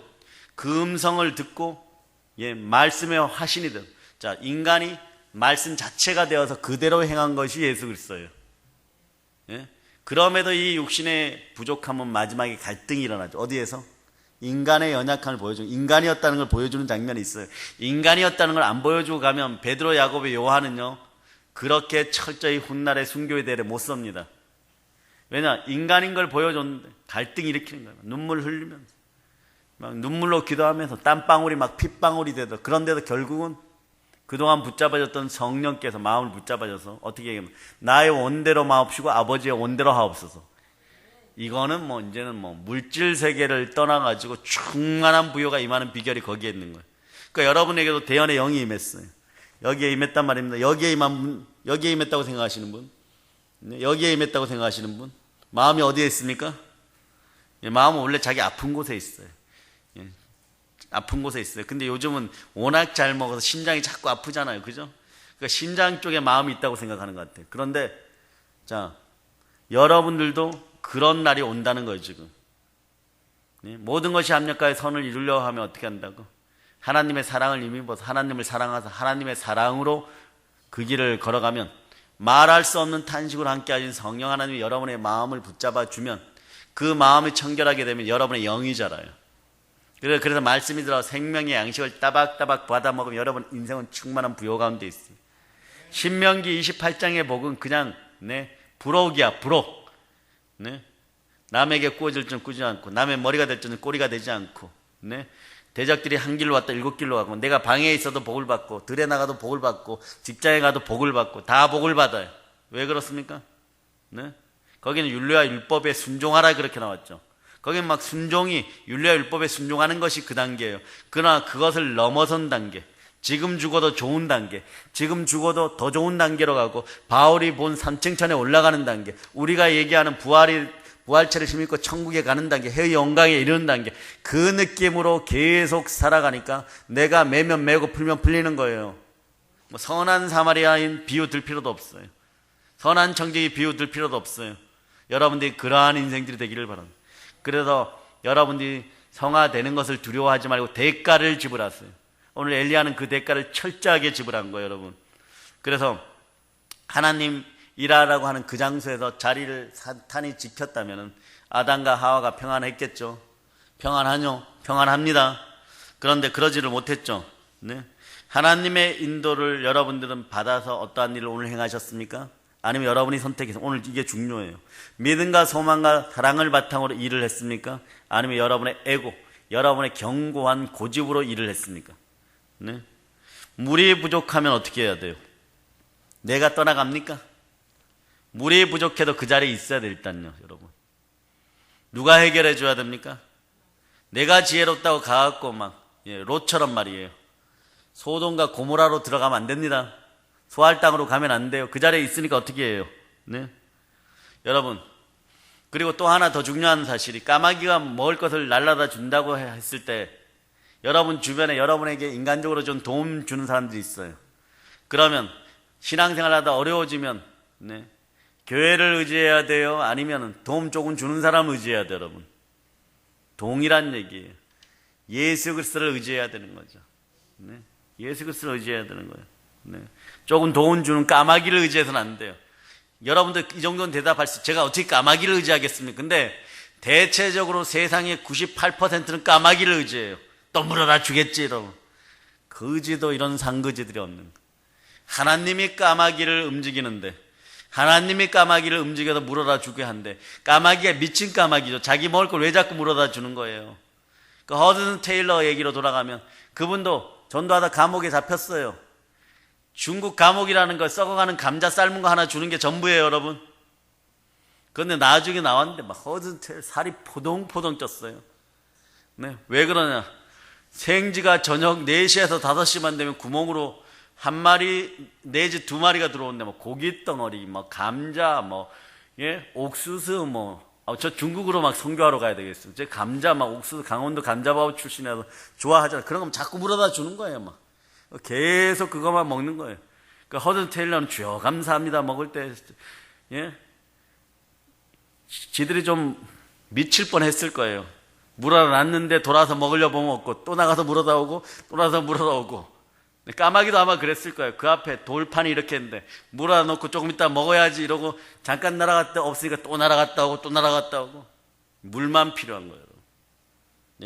그 음성을 듣고 말씀의 화신이 된. 자, 인간이 말씀 자체가 되어서 그대로 행한 것이 예수 그리스도예요. 그럼에도 이 육신의 부족함은 마지막에 갈등이 일어나죠. 어디에서? 인간의 연약함을 보여주고 인간이었다는 걸 보여주는 장면이 있어요. 인간이었다는 걸 안 보여주고 가면 베드로, 야고보, 요한은요 그렇게 철저히 훗날의 순교의 대를 못 섭니다. 왜냐? 인간인 걸 보여줬는데 갈등이 일으키는 거예요. 눈물 흘리면서 막 눈물로 기도하면서 땀방울이 막 핏방울이 되더. 그런데도 결국은 그동안 붙잡아줬던 성령께서 마음을 붙잡아줘서 어떻게 얘기하면 나의 원대로 마옵시고 아버지의 원대로 하옵소서. 이거는 이제는 물질 세계를 떠나가지고 충만한 부여가 임하는 비결이 거기에 있는 거예요. 그러니까 여러분에게도 대언의 영이 임했어요. 여기에 임했단 말입니다. 여기에 임했다고 생각하시는 분, 여기에 임했다고 생각하시는 분, 마음이 어디에 있습니까? 마음은 원래 자기 아픈 곳에 있어요. 아픈 곳에 있어요. 근데 요즘은 워낙 잘 먹어서 심장이 자꾸 아프잖아요. 그죠? 그러니까 심장 쪽에 마음이 있다고 생각하는 것 같아요. 그런데 자, 여러분들도 그런 날이 온다는 거예요. 지금 모든 것이 합력하여 선을 이루려 하면 어떻게 한다고? 하나님의 사랑을 힘입어서 하나님을 사랑하사 하나님의 사랑으로 그 길을 걸어가면 말할 수 없는 탄식으로 함께하신 성령 하나님이 여러분의 마음을 붙잡아 주면 그 마음이 청결하게 되면 여러분의 영이 자라요. 그래서 말씀이 들어 생명의 양식을 따박따박 받아먹으면 여러분 인생은 충만한 부요 가운데 있어요. 신명기 28장의 복은 그냥 부록이야, 부록. 남에게 꾸어질 줄은 꾸지 않고 남의 머리가 될 줄은 꼬리가 되지 않고 대적들이 한 길로 왔다 7길로 가고 내가 방에 있어도 복을 받고 들에 나가도 복을 받고 직장에 가도 복을 받고 다 복을 받아요. 왜 그렇습니까? 거기는 율례와 율법에 순종하라 그렇게 나왔죠. 거기는 막 순종이 율례와 율법에 순종하는 것이 그 단계예요. 그러나 그것을 넘어선 단계, 지금 죽어도 좋은 단계, 지금 죽어도 더 좋은 단계로 가고 바울이 본 산층천에 올라가는 단계, 우리가 얘기하는 부활체를 힘입고 천국에 가는 단계, 해의 영광에 이르는 단계, 그 느낌으로 계속 살아가니까 내가 매면 매고 풀면 풀리는 거예요. 뭐 선한 사마리아인 비유 들 필요도 없어요. 선한 청지기 비유 들 필요도 없어요. 여러분들이 그러한 인생들이 되기를 바랍니다. 그래서 여러분들이 성화되는 것을 두려워하지 말고 대가를 지불하세요. 오늘 엘리야는 그 대가를 철저하게 지불한 거예요, 여러분. 그래서 하나님 일하라고 하는 그 장소에서 자리를 사탄이 지켰다면 아담과 하와가 평안했겠죠. 평안하뇨? 평안합니다. 그런데 그러지를 못했죠. 하나님의 인도를 여러분들은 받아서 어떠한 일을 오늘 행하셨습니까? 아니면 여러분이 선택해서, 오늘 이게 중요해요. 믿음과 소망과 사랑을 바탕으로 일을 했습니까? 아니면 여러분의 에고, 여러분의 견고한 고집으로 일을 했습니까? 물이 부족하면 어떻게 해야 돼요? 내가 떠나갑니까? 물이 부족해도 그 자리에 있어야 돼, 일단요, 여러분. 누가 해결해 줘야 됩니까? 내가 지혜롭다고 가갖고 롯처럼 말이에요. 소돔과 고모라로 들어가면 안 됩니다. 소할 땅으로 가면 안 돼요. 그 자리에 있으니까 어떻게 해요? 여러분, 그리고 또 하나 더 중요한 사실이, 까마귀가 먹을 것을 날라다 준다고 했을 때 여러분 주변에 여러분에게 인간적으로 좀 도움 주는 사람들이 있어요. 그러면 신앙생활 하다 어려워지면 교회를 의지해야 돼요? 아니면 도움 조금 주는 사람을 의지해야 돼요, 여러분? 동일한 얘기예요. 예수 그리스도를 의지해야 되는 거죠. 예수 그리스도를 의지해야 되는 거예요. 조금 도움 주는 까마귀를 의지해서는 안 돼요. 여러분들 이 정도는 대답할 수, 제가 어떻게 까마귀를 의지하겠습니까? 근데 대체적으로 세상의 98%는 까마귀를 의지해요. 또 물어다 주겠지, 여러분. 거지도 이런 상거지들이 없는 거예요. 하나님이 까마귀를 움직이는데, 하나님이 까마귀를 움직여서 물어다 주게 한데, 까마귀가 미친 까마귀죠. 자기 먹을 걸 왜 자꾸 물어다 주는 거예요. 그 허든 테일러 얘기로 돌아가면 그분도 전도하다 감옥에 잡혔어요. 중국 감옥이라는 걸 썩어가는 감자 삶은 거 하나 주는 게 전부예요, 여러분. 그런데 나중에 나왔는데 막 허든 테일러 살이 포동포동 쪘어요. 왜 그러냐? 생지가 저녁 4시에서 5시만 되면 구멍으로 한 마리 내지 2마리가 들어오는데 고깃덩어리, 감자, 옥수수, 저 중국으로 막 선교하러 가야 되겠어요. 제 감자, 옥수수, 강원도 감자밥 출신이라서 좋아하잖아요. 그런 거 자꾸 물어다 주는 거예요, 계속 그것만 먹는 거예요. 그러니까 허든 테일러는 주여 감사합니다 먹을 때, 지들이 좀 미칠 뻔 했을 거예요. 물어다 놨는데 돌아서 먹으려 보면 없고, 또 나가서 물어다 오고, 또 나가서 물어다 오고. 까마귀도 아마 그랬을 거예요. 그 앞에 돌판이 이렇게 했는데 물어다 놓고 조금 이따 먹어야지 이러고 잠깐 날아갔다 없으니까 또 날아갔다 오고 또 날아갔다 오고. 물만 필요한 거예요.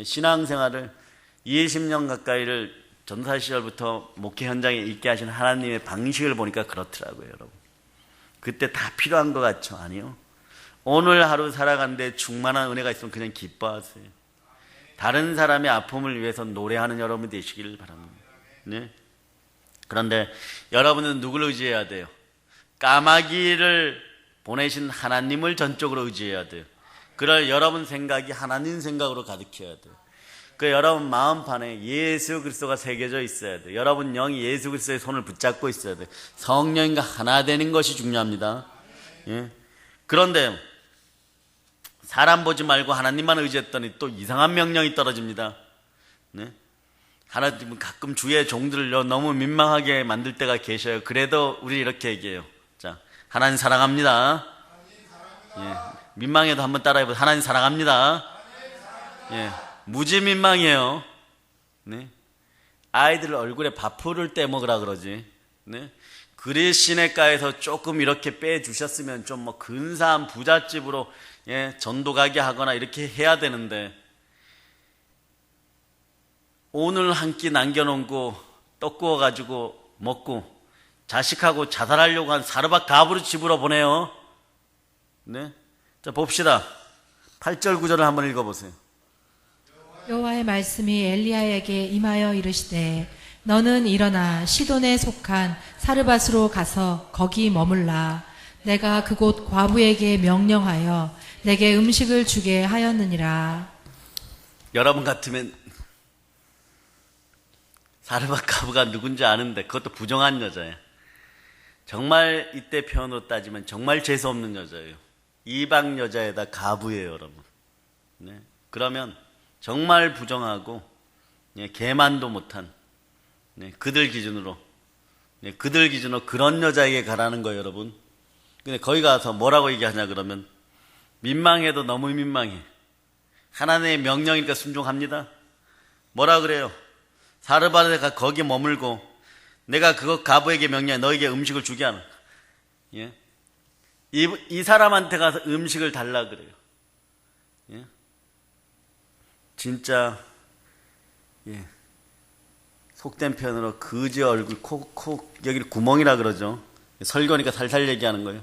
신앙생활을 20년 가까이를 전사 시절부터 목회 현장에 있게 하신 하나님의 방식을 보니까 그렇더라고요, 여러분. 그때 다 필요한 것 같죠? 아니요. 오늘 하루 살아가는데 충만한 은혜가 있으면 그냥 기뻐하세요. 다른 사람의 아픔을 위해서 노래하는 여러분 되시길 바랍니다. 그런데 여러분은 누구를 의지해야 돼요? 까마귀를 보내신 하나님을 전적으로 의지해야 돼요. 그럴 여러분 생각이 하나님 생각으로 가득해야 돼요. 그 여러분 마음판에 예수 그리스도가 새겨져 있어야 돼요. 여러분 영이 예수 그리스도의 손을 붙잡고 있어야 돼요. 성령과 하나 되는 것이 중요합니다. 예. 그런데 사람 보지 말고 하나님만 의지했더니 또 이상한 명령이 떨어집니다. 네? 하나님은 가끔 주의 종들을 너무 민망하게 만들 때가 계셔요. 그래도 우리 이렇게 얘기해요. 자, 하나님 사랑합니다. 예, 민망해도 한번 따라해보세요. 하나님 사랑합니다. 예, 무지 민망해요. 네? 아이들 얼굴에 밥풀을 떼먹으라 그러지. 네? 그리스 시내가에서 조금 이렇게 빼주셨으면 좀 뭐 근사한 부잣집으로 예, 전도 가게 하거나 이렇게 해야 되는데, 오늘 한 끼 남겨놓은 거 떡 구워가지고 먹고 자식하고 자살하려고 한 사르밧 가부를 집으로 보내요. 네? 자, 봅시다. 8절 9절을 한번 읽어보세요. 여호와의 말씀이 엘리야에게 임하여 이르시되 너는 일어나 시돈에 속한 사르밧으로 가서 거기 머물라. 내가 그곳 과부에게 명령하여 내게 음식을 주게 하였느니라. 여러분 같으면 사르밧 가부가 누군지 아는데 그것도 부정한 여자예요. 정말 이때 표현으로 따지면 정말 재수없는 여자예요. 이방 여자에다 가부예요, 여러분. 네. 그러면 정말 부정하고 예, 개만도 못한 네, 그들 기준으로 그런 여자에게 가라는 거예요, 여러분. 근데 거기 가서 뭐라고 얘기하냐 그러면 민망해도 너무 민망해. 하나님의 명령이니까 순종합니다. 뭐라 그래요? 사르밧에 가 거기 머물고 내가 그거 가부에게 명령해 너에게 음식을 주게 하는. 예? 이 사람한테 가서 음식을 달라 그래요. 예? 진짜 예. 속된 표현으로 거지 얼굴 여기 구멍이라 그러죠. 설교니까 살살 얘기하는 거예요.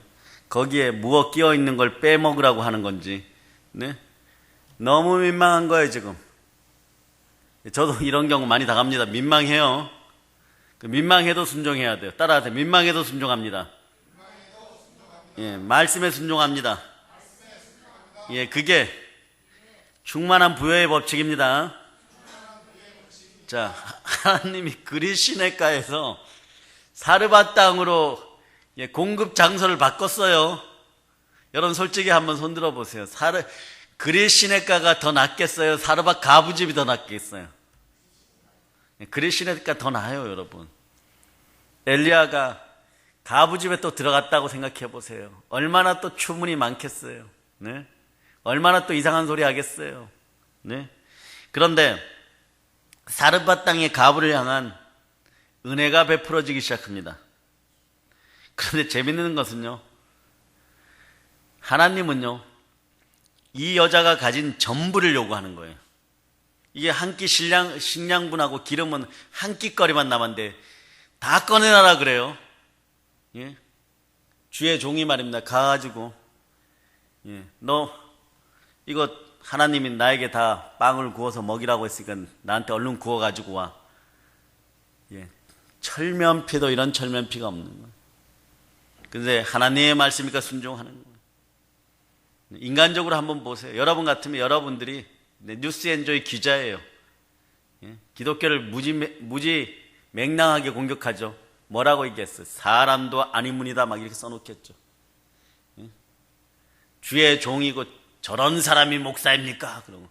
거기에 무엇 끼어 있는 걸 빼먹으라고 하는 건지. 네? 너무 민망한 거예요, 지금. 저도 이런 경우 많이 당합니다. 민망해요. 민망해도 순종해야 돼요. 따라하세요. 민망해도 순종합니다. 예, 말씀에 순종합니다. 예, 그게 충만한 부여의 법칙입니다. 자, 하나님이 그리스 시내가에서 사르밧 땅으로 예, 공급 장소를 바꿨어요. 여러분 솔직히 한번 손들어 보세요. 그리스 시내가가 더 낫겠어요? 사르밧 가부집이 더 낫겠어요? 그리스 시내가 더 나아요, 여러분. 엘리야가 가부집에 또 들어갔다고 생각해 보세요. 얼마나 또 추문이 많겠어요. 네? 얼마나 또 이상한 소리 하겠어요. 네? 그런데 사르밧 땅의 가부를 향한 은혜가 베풀어지기 시작합니다. 그런데 재밌는 것은요, 하나님은요, 이 여자가 가진 전부를 요구하는 거예요. 이게 한 끼 식량분하고 기름은 한 끼거리만 남았는데 다 꺼내놔라 그래요. 예? 주의 종이 말입니다. 가가지고 예, 너 이거 하나님이 나에게 다 빵을 구워서 먹이라고 했으니까 나한테 얼른 구워가지고 와. 예, 철면피도 이런 철면피가 없는 거예요. 근데 하나님의 말씀이니까 순종하는 거예요. 인간적으로 한번 보세요. 여러분 같으면 여러분들이 뉴스엔조이 기자예요. 예? 기독교를 무지 맹랑하게 공격하죠. 뭐라고 얘기했어요? 사람도 아니문이다 막 이렇게 써놓겠죠. 예? 주의 종이고 저런 사람이 목사입니까? 그러고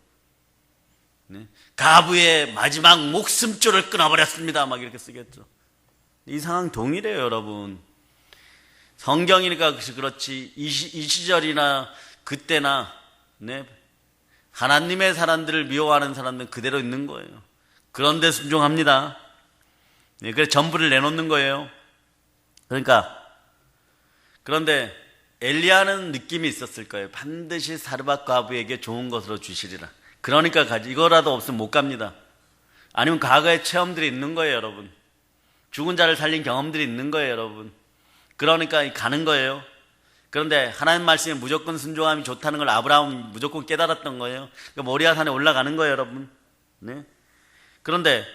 네? 가부의 마지막 목숨줄을 끊어버렸습니다 막 이렇게 쓰겠죠. 이 상황 동일해요, 여러분. 성경이니까 그렇지 이 시절이나 그때나 네? 하나님의 사람들을 미워하는 사람들은 그대로 있는 거예요. 그런데 순종합니다. 네, 그래서 전부를 내놓는 거예요. 그런데 엘리야는 느낌이 있었을 거예요. 반드시 사르밧 과부에게 좋은 것으로 주시리라. 그러니까 가지. 이거라도 없으면 못 갑니다. 아니면 과거의 체험들이 있는 거예요, 여러분. 죽은 자를 살린 경험들이 있는 거예요, 여러분. 그러니까 가는 거예요. 그런데 하나님 말씀에 무조건 순종함이 좋다는 걸 아브라함은 무조건 깨달았던 거예요. 그러니까 모리아 산에 올라가는 거예요, 여러분. 네? 그런데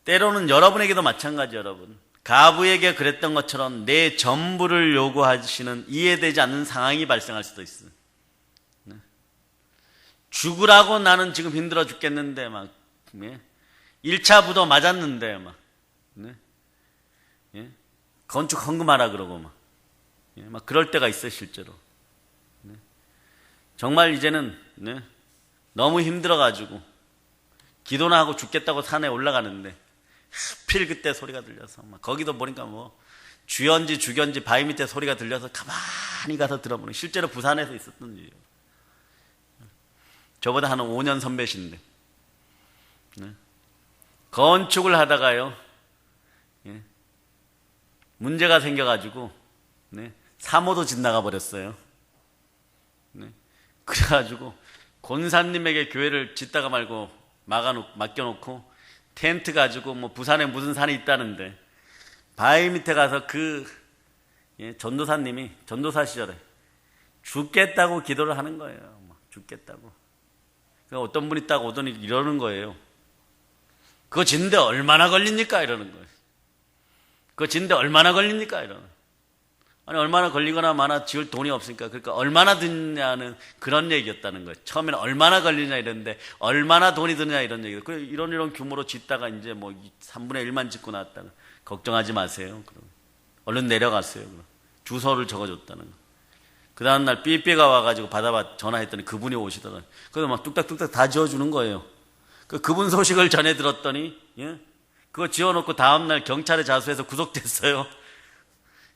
때로는 여러분에게도 마찬가지, 여러분. 가부에게 그랬던 것처럼 내 전부를 요구하시는 이해되지 않는 상황이 발생할 수도 있어요. 네? 죽으라고 나는 지금 힘들어 죽겠는데 막 예? 1차 부도 맞았는데 막 네? 예? 건축 헌금하라 그러고 막, 예? 막 그럴 때가 있어요 실제로. 네? 정말 이제는 네? 너무 힘들어가지고 기도나 하고 죽겠다고 산에 올라가는데 하필 그때 소리가 들려서 막 거기도 보니까 뭐 주연지 주견지 바위 밑에 소리가 들려서 가만히 가서 들어보는, 실제로 부산에서 있었던 일이에요. 저보다 한 5년 선배신데 네? 건축을 하다가요 예? 문제가 생겨가지고 네? 3호도 집 나가 버렸어요. 네? 그래가지고 권사님에게 교회를 짓다가 말고 맡겨놓고 텐트 가지고 뭐 부산에 무슨 산이 있다는데 바위 밑에 가서 예, 전도사님이 전도사 시절에 죽겠다고 기도를 하는 거예요. 막 죽겠다고. 그러니까 어떤 분이 딱 오더니 이러는 거예요. 그거 짓는데 얼마나 걸립니까? 이러는 거예요. 그거 짓는데 얼마나 걸립니까? 이러는. 아니 얼마나 걸리거나 마나 지을 돈이 없으니까, 그러니까 얼마나 드냐는 그런 얘기였다는 거예요. 처음에는 얼마나 걸리냐 이랬는데 얼마나 돈이 드냐 이런 얘기예요. 그래 이런 규모로 짓다가 이제 뭐 3분의 1만 짓고 나왔다가 걱정하지 마세요. 그럼 얼른 내려갔어요. 그럼 주소를 적어줬다는 거. 그 다음날 삐삐가 와가지고 받아봐 전화했더니 그분이 오시더라고요. 그래서 막 뚝딱뚝딱 다 지어주는 거예요. 그분 소식을 전해 들었더니 예? 그거 지어놓고 다음날 경찰에 자수해서 구속됐어요.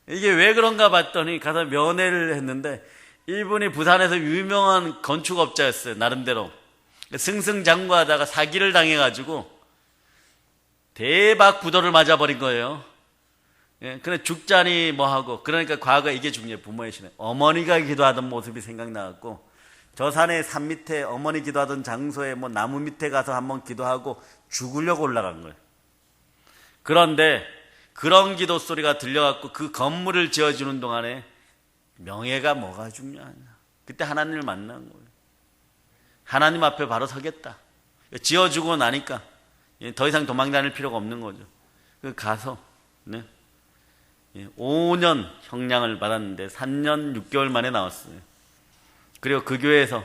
이게 왜 그런가 봤더니 가서 면회를 했는데 이분이 부산에서 유명한 건축업자였어요. 나름대로 승승장구하다가 사기를 당해가지고 대박 부도를 맞아버린 거예요. 예, 근데 죽자니 뭐하고, 그러니까 과거에 이게 중요해요. 부모의 신에 어머니가 기도하던 모습이 생각나갖고 저 산에 산 밑에 어머니 기도하던 장소에 뭐 나무 밑에 가서 한번 기도하고 죽으려고 올라간 거예요. 그런데 그런 기도 소리가 들려갖고 그 건물을 지어주는 동안에 명예가 뭐가 중요하냐. 그때 하나님을 만난 거예요. 하나님 앞에 바로 서겠다. 지어주고 나니까 더 이상 도망 다닐 필요가 없는 거죠. 가서 네. 5년 형량을 받았는데 3년 6개월 만에 나왔어요. 그리고 그 교회에서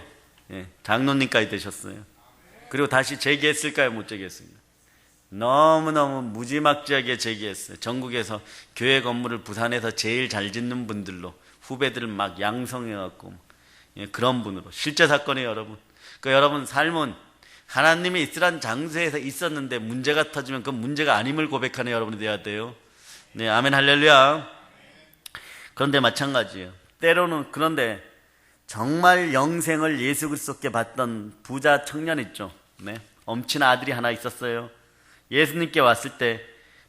장로님까지 되셨어요. 그리고 다시 재기했을까요? 못 재기했습니다. 너무너무 무지막지하게 재기했어요. 전국에서 교회 건물을 부산에서 제일 잘 짓는 분들로 후배들을 막 양성해갖고 그런 분으로. 실제 사건이에요, 여러분. 그러니까 여러분 삶은 하나님이 있으란 장소에서 있었는데 문제가 터지면 그 문제가 아님을 고백하는 여러분이 되어야 돼요. 네, 아멘 할렐루야. 그런데 마찬가지예요. 때로는 그런데 정말 영생을 예수 그리스도께 받던 부자 청년 있죠. 네, 엄친 아들이 하나 있었어요. 예수님께 왔을 때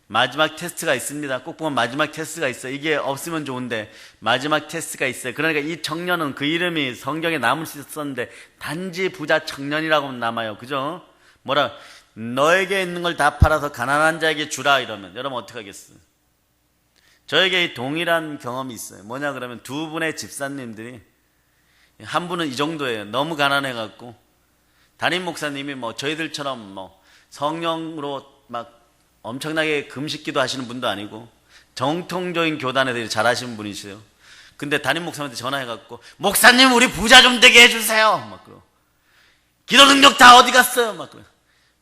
마지막 테스트가 있습니다. 꼭 보면 마지막 테스트가 있어요. 이게 없으면 좋은데 마지막 테스트가 있어요. 그러니까 이 청년은 그 이름이 성경에 남을 수 있었는데 단지 부자 청년이라고 남아요. 그죠? 뭐라 너에게 있는 걸 다 팔아서 가난한 자에게 주라 이러면 여러분 어떻게 하겠어요? 저에게 동일한 경험이 있어요. 뭐냐 그러면 두 분의 집사님들이, 한 분은 이 정도예요. 너무 가난해갖고 담임 목사님이 뭐 저희들처럼 뭐 성령으로 막 엄청나게 금식기도 하시는 분도 아니고 정통적인 교단에서 잘하시는 분이세요. 근데 담임 목사님한테 전화해갖고 목사님 우리 부자 좀 되게 해주세요. 막 그러고 기도 능력 다 어디 갔어요? 막 그러고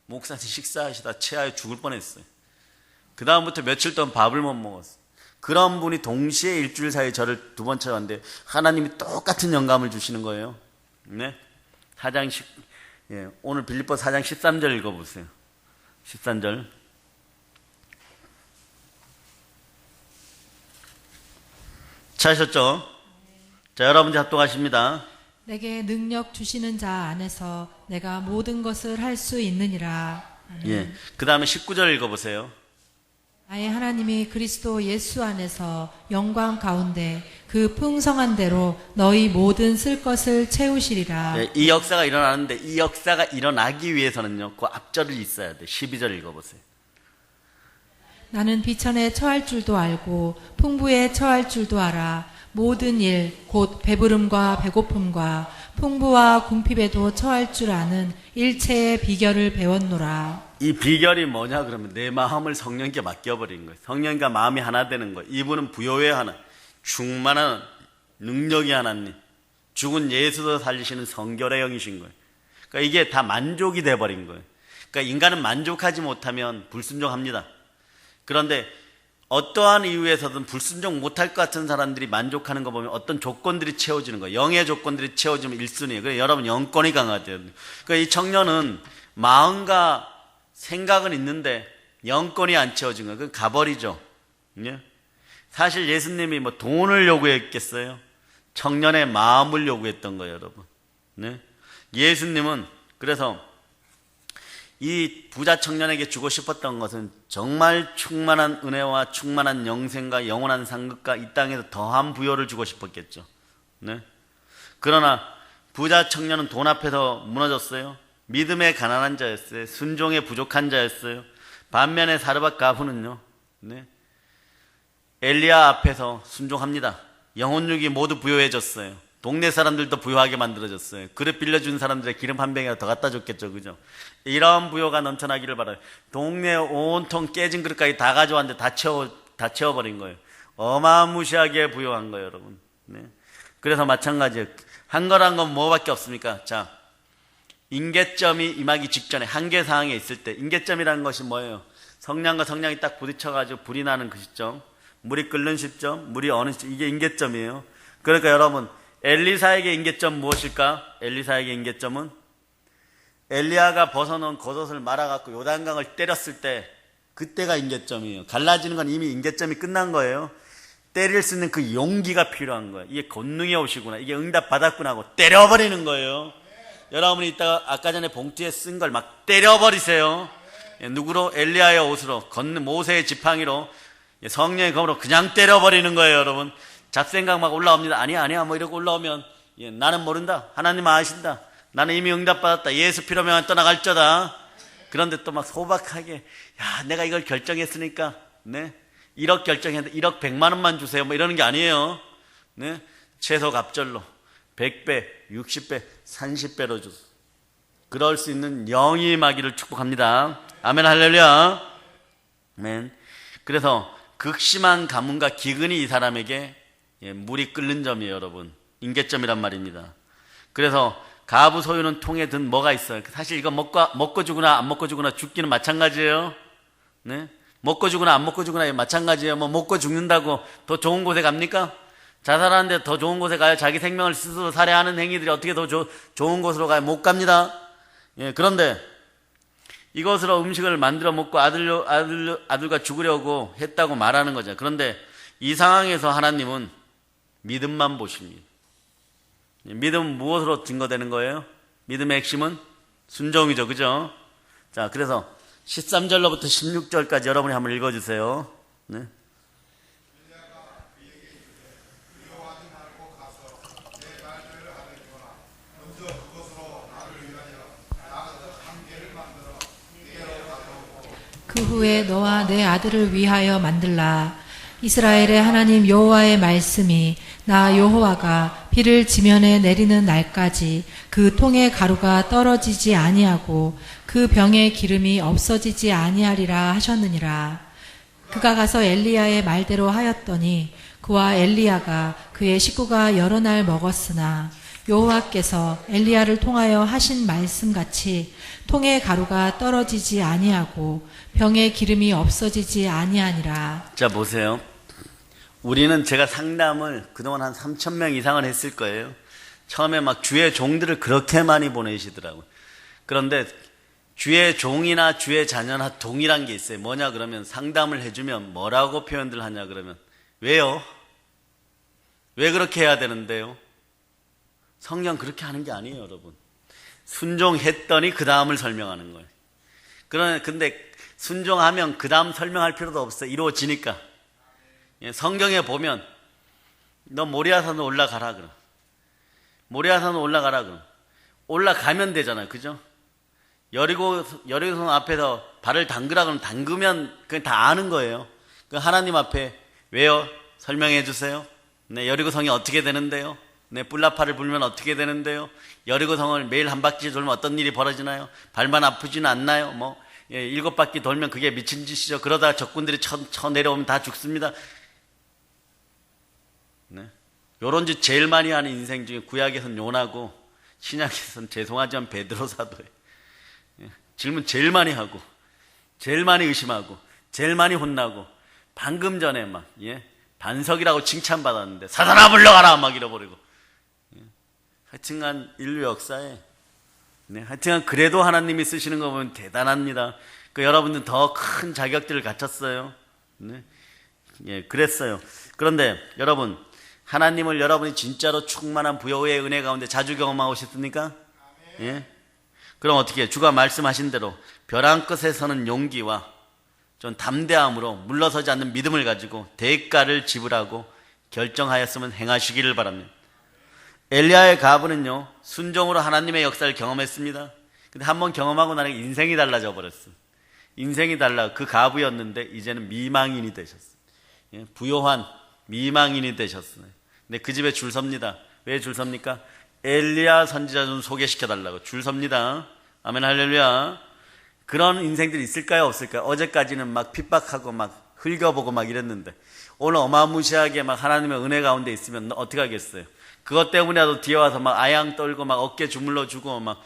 목사님 식사하시다 체하여 죽을 뻔했어요. 그 다음부터 며칠 동안 밥을 못 먹었어요. 그런 분이 동시에 일주일 사이에 저를 두 번 찾아왔는데 하나님이 똑같은 영감을 주시는 거예요. 네? 오늘 빌립보 4장 13절 읽어보세요. 13절. 찾으셨죠? 자, 여러분 합동하십니다. 내게 능력 주시는 자 안에서 내가 모든 것을 할 수 있느니라. 예. 그 다음에 19절 읽어보세요. 나의 하나님이 그리스도 예수 안에서 영광 가운데 그 풍성한 대로 너희 모든 쓸 것을 채우시리라. 예, 이 역사가 일어나는데 이 역사가 일어나기 위해서는요, 그 앞절이 있어야 돼. 12절 읽어보세요. 나는 비천에 처할 줄도 알고 풍부에 처할 줄도 알아. 모든 일 곧 배부름과 배고픔과 풍부와 궁핍에도 처할 줄 아는 일체의 비결을 배웠노라. 이 비결이 뭐냐 그러면 내 마음을 성령께 맡겨버린 거예요. 성령과 마음이 하나 되는 거예요. 이분은 부요의 하나, 충만한 능력이 하나님, 죽은 예수도 살리시는 성결의 영이신 거예요. 그러니까 이게 다 만족이 돼버린 거예요. 그러니까 인간은 만족하지 못하면 불순종합니다. 그런데 어떠한 이유에서든 불순종 못할 것 같은 사람들이 만족하는 거 보면 어떤 조건들이 채워지는 거예요. 영의 조건들이 채워지면 1순위예요. 그래서 여러분 영권이 강화돼요. 그러니까 이 청년은 마음과 생각은 있는데 영권이 안 채워진 거예요. 그건 가버리죠. 예? 사실 예수님이 뭐 돈을 요구했겠어요? 청년의 마음을 요구했던 거예요, 여러분. 네? 예수님은 그래서 이 부자 청년에게 주고 싶었던 것은 정말 충만한 은혜와 충만한 영생과 영원한 상급과 이 땅에서 더한 부여를 주고 싶었겠죠. 네? 그러나 부자 청년은 돈 앞에서 무너졌어요. 믿음에 가난한 자였어요. 순종에 부족한 자였어요. 반면에 사르밧 가부는요, 네? 엘리야 앞에서 순종합니다. 영혼육이 모두 부여해졌어요. 동네 사람들도 부유하게 만들어졌어요. 그릇 빌려준 사람들의 기름 한 병이라도 더 갖다 줬겠죠. 그죠? 이런 부여가 넘쳐나기를 바라요. 동네 온통 깨진 그릇까지 다 가져왔는데 다 채워버린 거예요. 어마무시하게 부여한 거예요, 여러분. 네. 그래서 마찬가지예요. 한 거란 건 뭐밖에 없습니까? 자, 임계점이 임하기 직전에 한계 상황에 있을 때, 임계점이라는 것이 뭐예요? 성냥과 성냥이 딱 부딪혀가지고 불이 나는 그 시점, 물이 끓는 시점, 물이 어느 시점, 이게 임계점이에요. 그러니까 여러분, 엘리사에게 임계점 무엇일까? 엘리사에게 임계점은 엘리야가 벗어놓은 겉옷을 말아갖고 요단강을 때렸을 때 그때가 임계점이에요. 갈라지는 건 이미 임계점이 끝난 거예요. 때릴 수 있는 그 용기가 필요한 거예요. 이게 권능이 오시구나, 이게 응답 받았구나 하고 때려버리는 거예요. 여러분이 이따가 아까 전에 봉투에 쓴 걸 막 때려버리세요. 누구로? 엘리야의 옷으로, 모세의 지팡이로, 성령의 검으로 그냥 때려버리는 거예요, 여러분. 잡생각 막 올라옵니다. 아니야 뭐 이러고 올라오면 나는 모른다, 하나님 아신다, 나는 이미 응답받았다, 예수 피로 명하면 떠나갈쩌다. 그런데 또 막 소박하게, 야, 내가 이걸 결정했으니까, 네, 1억 결정했는데 1억 100만 원만 주세요, 뭐 이러는 게 아니에요. 네, 최소 갑절로 100배, 60배, 30배로 주세요. 그럴 수 있는 영이 임하기를 축복합니다. 아멘, 할렐루야. 아멘. 그래서 극심한 가뭄과 기근이 이 사람에게 물이 끓는 점이에요, 여러분. 임계점이란 말입니다. 그래서 가부 소유는 통에 든 뭐가 있어요. 사실 이거 먹고 죽으나 안 먹고 죽으나 죽기는 마찬가지예요. 네? 먹고 죽으나 안 먹고 죽으나 마찬가지예요. 뭐 먹고 죽는다고 더 좋은 곳에 갑니까? 자살하는데 더 좋은 곳에 가요. 자기 생명을 스스로 살해하는 행위들이 어떻게 더 좋은 곳으로 가요? 못 갑니다. 예, 그런데 이것으로 음식을 만들어 먹고 아들과 죽으려고 했다고 말하는 거죠. 그런데 이 상황에서 하나님은 믿음만 보십니다. 믿음은 무엇으로 증거되는 거예요? 믿음의 핵심은 순종이죠. 그죠? 자, 그래서 13절로부터 16절까지 여러분이 한번 읽어주세요. 네. 그 후에 너와 내 아들을 위하여 만들라. 이스라엘의 하나님 여호와의 말씀이 나 여호와가 비를 지면에 내리는 날까지 그 통의 가루가 떨어지지 아니하고 그 병의 기름이 없어지지 아니하리라 하셨느니라. 그가 가서 엘리야의 말대로 하였더니 그와 엘리야가 그의 식구가 여러 날 먹었으나 여호와께서 엘리야를 통하여 하신 말씀같이 통의 가루가 떨어지지 아니하고 병의 기름이 없어지지 아니하니라. 자, 보세요. 우리는 제가 상담을 그동안 한 3,000명 이상을 했을 거예요. 처음에 막 주의 종들을 그렇게 많이 보내시더라고요. 그런데 주의 종이나 주의 자녀나 동일한 게 있어요. 뭐냐 그러면 상담을 해주면 뭐라고 표현들 하냐 그러면 왜요? 왜 그렇게 해야 되는데요? 성경 그렇게 하는 게 아니에요, 여러분. 순종했더니 그 다음을 설명하는 거예요. 근데 순종하면 그 다음 설명할 필요도 없어요. 이루어지니까. 성경에 보면 너 모리아산으로 올라가라 그럼. 모리아산으로 올라가라 그럼. 올라가면 되잖아요. 그죠? 여리고성 앞에서 발을 담그라 그러면 담그면 그냥 다 아는 거예요. 그 하나님 앞에 왜요? 설명해 주세요. 네, 여리고성이 어떻게 되는데요? 네, 뿔나파를 불면 어떻게 되는데요? 여리고성을 매일 한 바퀴 돌면 어떤 일이 벌어지나요? 발만 아프지는 않나요? 뭐 7바퀴 돌면 그게 미친 짓이죠. 그러다가 적군들이 쳐 내려오면 다 죽습니다. 네, 요런 짓 제일 많이 하는 인생 중에 구약에선 요나고 신약에선 죄송하지만 베드로 사도예요. 질문 제일 많이 하고, 제일 많이 의심하고, 제일 많이 혼나고, 방금 전에 막, 반석이라고 칭찬받았는데, 사단아 물러가라! 막 이러버리고. 하여튼간 인류 역사에, 하여튼간 그래도 하나님이 쓰시는 거 보면 대단합니다. 여러분들 더 큰 자격들을 갖췄어요. 그랬어요. 그런데 여러분, 하나님을 여러분이 진짜로 충만한 부여의 은혜 가운데 자주 경험하고 싶습니까? 그럼 어떻게 해요? 주가 말씀하신 대로 벼랑 끝에 서는 용기와 좀 담대함으로 물러서지 않는 믿음을 가지고 대가를 지불하고 결정하였으면 행하시기를 바랍니다. 엘리야의 가부는요, 순종으로 하나님의 역사를 경험했습니다. 근데 한번 경험하고 나니까 인생이 달라져 버렸어요. 인생이 달라. 그 가부였는데 이제는 미망인이 되셨어요. 부요한 미망인이 되셨어요. 근데 그 집에 줄 섭니다. 왜 줄 섭니까? 엘리야 선지자 좀 소개시켜 달라고 줄 섭니다. 아멘 할렐루야. 그런 인생들이 있을까요, 없을까요? 어제까지는 막 핍박하고 막 흘겨보고 막 이랬는데 오늘 어마무시하게 막 하나님의 은혜 가운데 있으면 어떻게 하겠어요? 그것 때문에라도 뒤에 와서 막 아양 떨고 막 어깨 주물러 주고 막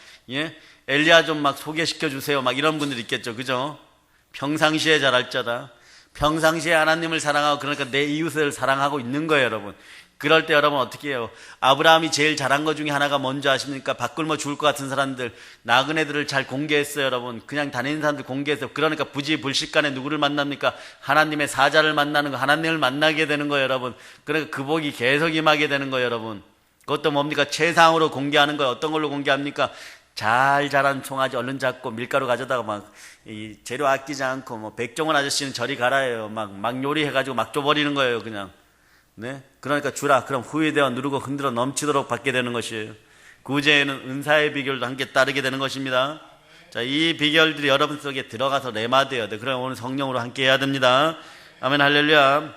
엘리야 좀 막 소개시켜 주세요 막 이런 분들 있겠죠, 그죠? 평상시에 잘할자다. 평상시에 하나님을 사랑하고 그러니까 내 이웃을 사랑하고 있는 거예요, 여러분. 그럴 때 여러분 어떻게 해요? 아브라함이 제일 잘한 것 중에 하나가 뭔지 아십니까? 밥 굶어 죽을 것 같은 사람들, 나그네들을 잘 공개했어요, 여러분. 그냥 다니는 사람들 공개했어요. 그러니까 부지불식간에 누구를 만납니까? 하나님의 사자를 만나는 거, 하나님을 만나게 되는 거예요, 여러분. 그러니까 그 복이 계속 임하게 되는 거예요, 여러분. 그것도 뭡니까? 최상으로 공개하는 거예요. 어떤 걸로 공개합니까? 잘 자란 송아지 얼른 잡고 밀가루 가져다가 막 이 재료 아끼지 않고 뭐 백종원 아저씨는 저리 가라예요. 막 요리해가지고 막 줘버리는 거예요, 그냥. 그러니까 주라. 그럼 후회되어 누르고 흔들어 넘치도록 받게 되는 것이에요. 구제에는 은사의 비결도 함께 따르게 되는 것입니다. 자, 이 비결들이 여러분 속에 들어가서 레마돼야 돼. 그럼 오늘 성령으로 함께 해야 됩니다. 아멘 할렐루야.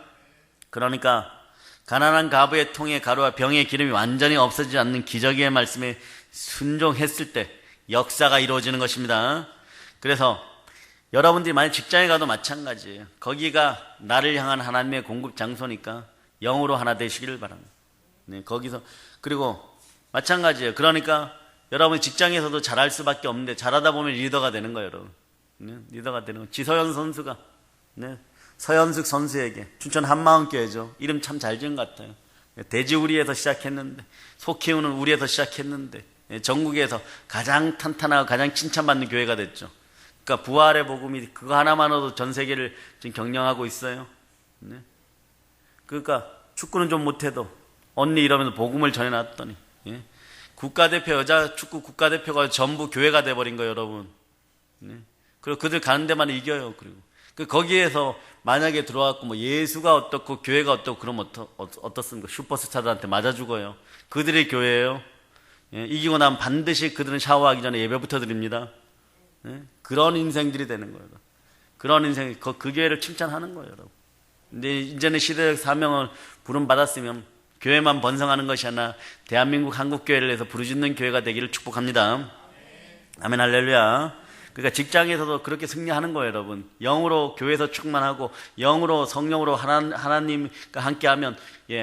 그러니까 가난한 가부의 통에 가루와 병의 기름이 완전히 없어지지 않는 기적의 말씀에 순종했을 때 역사가 이루어지는 것입니다. 그래서 여러분들이 만약 직장에 가도 마찬가지예요. 거기가 나를 향한 하나님의 공급 장소니까 영으로 하나 되시기를 바랍니다. 거기서 그리고 마찬가지예요. 그러니까 여러분 직장에서도 잘할 수밖에 없는데 잘하다 보면 리더가 되는 거예요, 여러분. 리더가 되는 거예요. 지서연 선수가 서현숙 선수에게 춘천 한마음교회죠. 이름 참 잘 지은 것 같아요. 돼지우리에서 시작했는데 소 키우는 우리에서 시작했는데 전국에서 가장 탄탄하고 가장 칭찬받는 교회가 됐죠. 그러니까 부활의 복음이 그거 하나만으로도 전 세계를 지금 경영하고 있어요. 그러니까 축구는 좀 못해도 언니 이러면서 복음을 전해놨더니 국가대표 여자 축구 국가대표가 전부 교회가 돼버린 거예요, 여러분. 그리고 그들 가는 데만 이겨요. 그리고 거기에서 만약에 들어왔고 뭐 예수가 어떻고 교회가 어떻고 그러면 어떻습니까? 슈퍼스타들한테 맞아 죽어요. 그들이 교회예요. 이기고 나면 반드시 그들은 샤워하기 전에 예배부터 드립니다. 그런 인생들이 되는 거예요. 그런 인생, 그 교회를 칭찬하는 거예요, 여러분. 근데 이제는 시대적 사명을 부름받았으면 교회만 번성하는 것이 아니라 대한민국 한국교회를 해서 부르짖는 교회가 되기를 축복합니다. 아멘 할렐루야. 그러니까 직장에서도 그렇게 승리하는 거예요, 여러분. 영으로 교회에서 충만하고 영으로 성령으로 하나님과 함께하면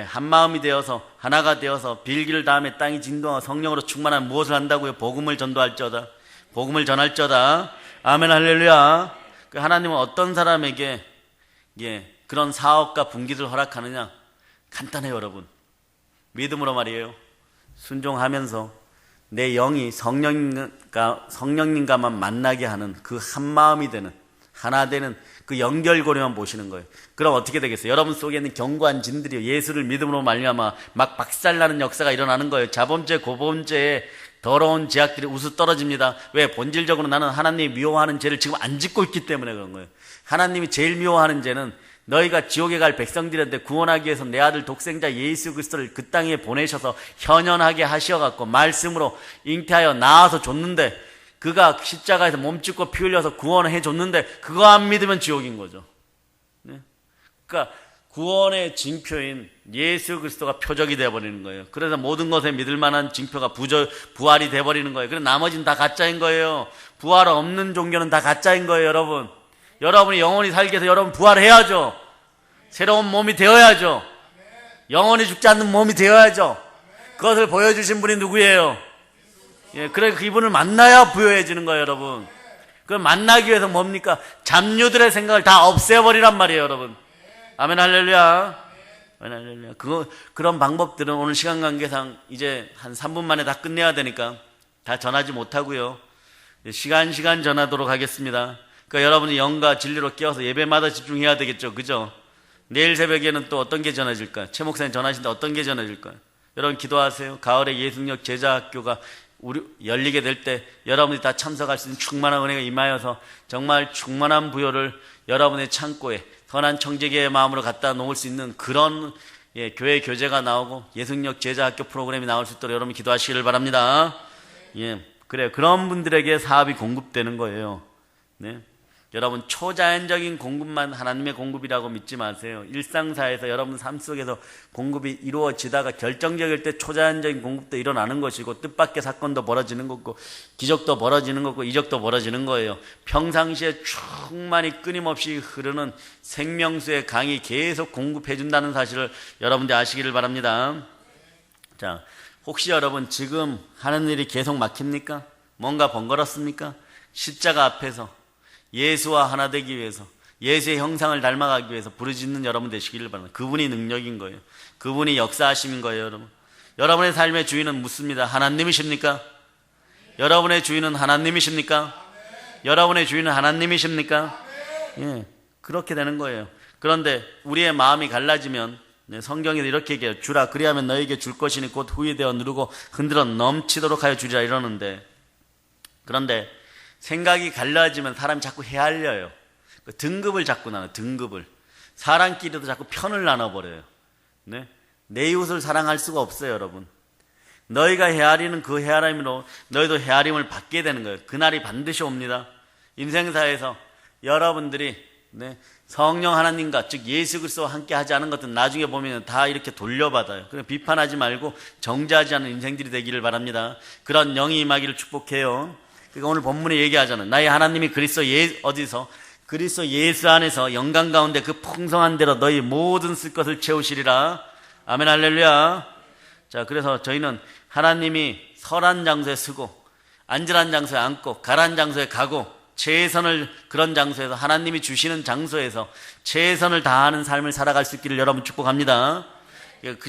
한 마음이 되어서 하나가 되어서 빌기를 다음에 땅이 진동하고 성령으로 충만한 무엇을 한다고요? 복음을 전도할저다. 복음을 전할저다. 아멘 할렐루야. 하나님은 어떤 사람에게 그런 사업과 분기를 허락하느냐? 간단해요, 여러분. 믿음으로 말이에요. 순종하면서 내 영이 성령님과만 만나게 하는 그 한 마음이 되는, 하나 되는 그 연결고리만 보시는 거예요. 그럼 어떻게 되겠어요? 여러분 속에 있는 견고한 진들이 예수를 믿음으로 말미암아 막 박살나는 역사가 일어나는 거예요. 자범죄, 고범죄에 더러운 죄악들이 우수 떨어집니다. 왜? 본질적으로 나는 하나님이 미워하는 죄를 지금 안 짓고 있기 때문에 그런 거예요. 하나님이 제일 미워하는 죄는 너희가 지옥에 갈 백성들한테 구원하기 위해서 내 아들 독생자 예수 그리스도를 그 땅에 보내셔서 현현하게 하셔갖고 말씀으로 잉태하여 낳아서 줬는데 그가 십자가에서 몸짓고 피 흘려서 구원을 해줬는데 그거 안 믿으면 지옥인 거죠. 그러니까 구원의 징표인 예수 그리스도가 표적이 되어버리는 거예요. 그래서 모든 것에 믿을 만한 징표가 부활이 되어버리는 거예요. 그래서 나머지는 다 가짜인 거예요. 부활 없는 종교는 다 가짜인 거예요, 여러분. 여러분이 영원히 살기 위해서 여러분 부활해야죠. 새로운 몸이 되어야죠. 영원히 죽지 않는 몸이 되어야죠. 그것을 보여주신 분이 누구예요? 그래, 그분을 만나야 부여해지는 거예요, 여러분. 그걸 만나기 위해서 뭡니까? 잡류들의 생각을 다 없애버리란 말이에요, 여러분. 아멘, 할렐루야. 아멘, 할렐루야. 그런 방법들은 오늘 시간 관계상 이제 한 3분 만에 다 끝내야 되니까 다 전하지 못하고요. 시간 전하도록 하겠습니다. 그러니까 여러분이 영과 진리로 깨어서 예배마다 집중해야 되겠죠. 그죠? 내일 새벽에는 또 어떤 게 전해질까요? 최 목사님 전하신데 어떤 게 전해질까요? 여러분 기도하세요. 가을에 예수능력 제자학교가 열리게 될 때 여러분이 다 참석할 수 있는 충만한 은혜가 임하여서 정말 충만한 부요를 여러분의 창고에 선한 청지기의 마음으로 갖다 놓을 수 있는 그런 교회 교재가 나오고 예수능력 제자학교 프로그램이 나올 수 있도록 여러분 기도하시기를 바랍니다. 그래요. 그런 분들에게 사업이 공급되는 거예요. 네. 여러분 초자연적인 공급만 하나님의 공급이라고 믿지 마세요. 일상사에서 여러분 삶 속에서 공급이 이루어지다가 결정적일 때 초자연적인 공급도 일어나는 것이고 뜻밖의 사건도 벌어지는 거고 기적도 벌어지는 거고 이적도 벌어지는 거예요. 평상시에 충만히 끊임없이 흐르는 생명수의 강이 계속 공급해 준다는 사실을 여러분들 아시기를 바랍니다. 자, 혹시 여러분 지금 하는 일이 계속 막힙니까? 뭔가 번거롭습니까? 십자가 앞에서 예수와 하나 되기 위해서 예수의 형상을 닮아가기 위해서 부르짖는 여러분 되시기를 바랍니다. 그분이 능력인 거예요. 그분이 역사하심인 거예요, 여러분. 여러분의 삶의 주인은 묻습니다. 하나님이십니까? 여러분의 주인은 하나님이십니까? 여러분의 주인은 하나님이십니까? 예, 그렇게 되는 거예요. 그런데 우리의 마음이 갈라지면 성경에도 이렇게 얘기해요. 주라 그리하면 너에게 줄 것이니 곧 후이 되어 누르고 흔들어 넘치도록 하여 주리라 이러는데, 그런데 생각이 갈라지면 사람이 자꾸 헤아려요. 등급을 자꾸 나눠요. 등급을. 사람끼리도 자꾸 편을 나눠버려요. 네? 내 이웃을 사랑할 수가 없어요, 여러분. 너희가 헤아리는 그 헤아림으로 너희도 헤아림을 받게 되는 거예요. 그날이 반드시 옵니다. 인생사에서 여러분들이 성령 하나님과 즉 예수 그리스도와 함께 하지 않은 것은 나중에 보면 다 이렇게 돌려받아요. 그러니까 비판하지 말고 정죄하지 않은 인생들이 되기를 바랍니다. 그런 영이 임하기를 축복해요. 그러니까 오늘 본문에 얘기하잖아요. 나의 하나님이 그리스도 예수 안에서 영광 가운데 그 풍성한 대로 너희 모든 쓸 것을 채우시리라. 아멘, 할렐루야. 자, 그래서 저희는 하나님이 설한 장소에 서고 안전한 장소에 앉고 가라한 장소에 가고 최선을 그런 장소에서 하나님이 주시는 장소에서 최선을 다하는 삶을 살아갈 수 있기를 여러분 축복합니다.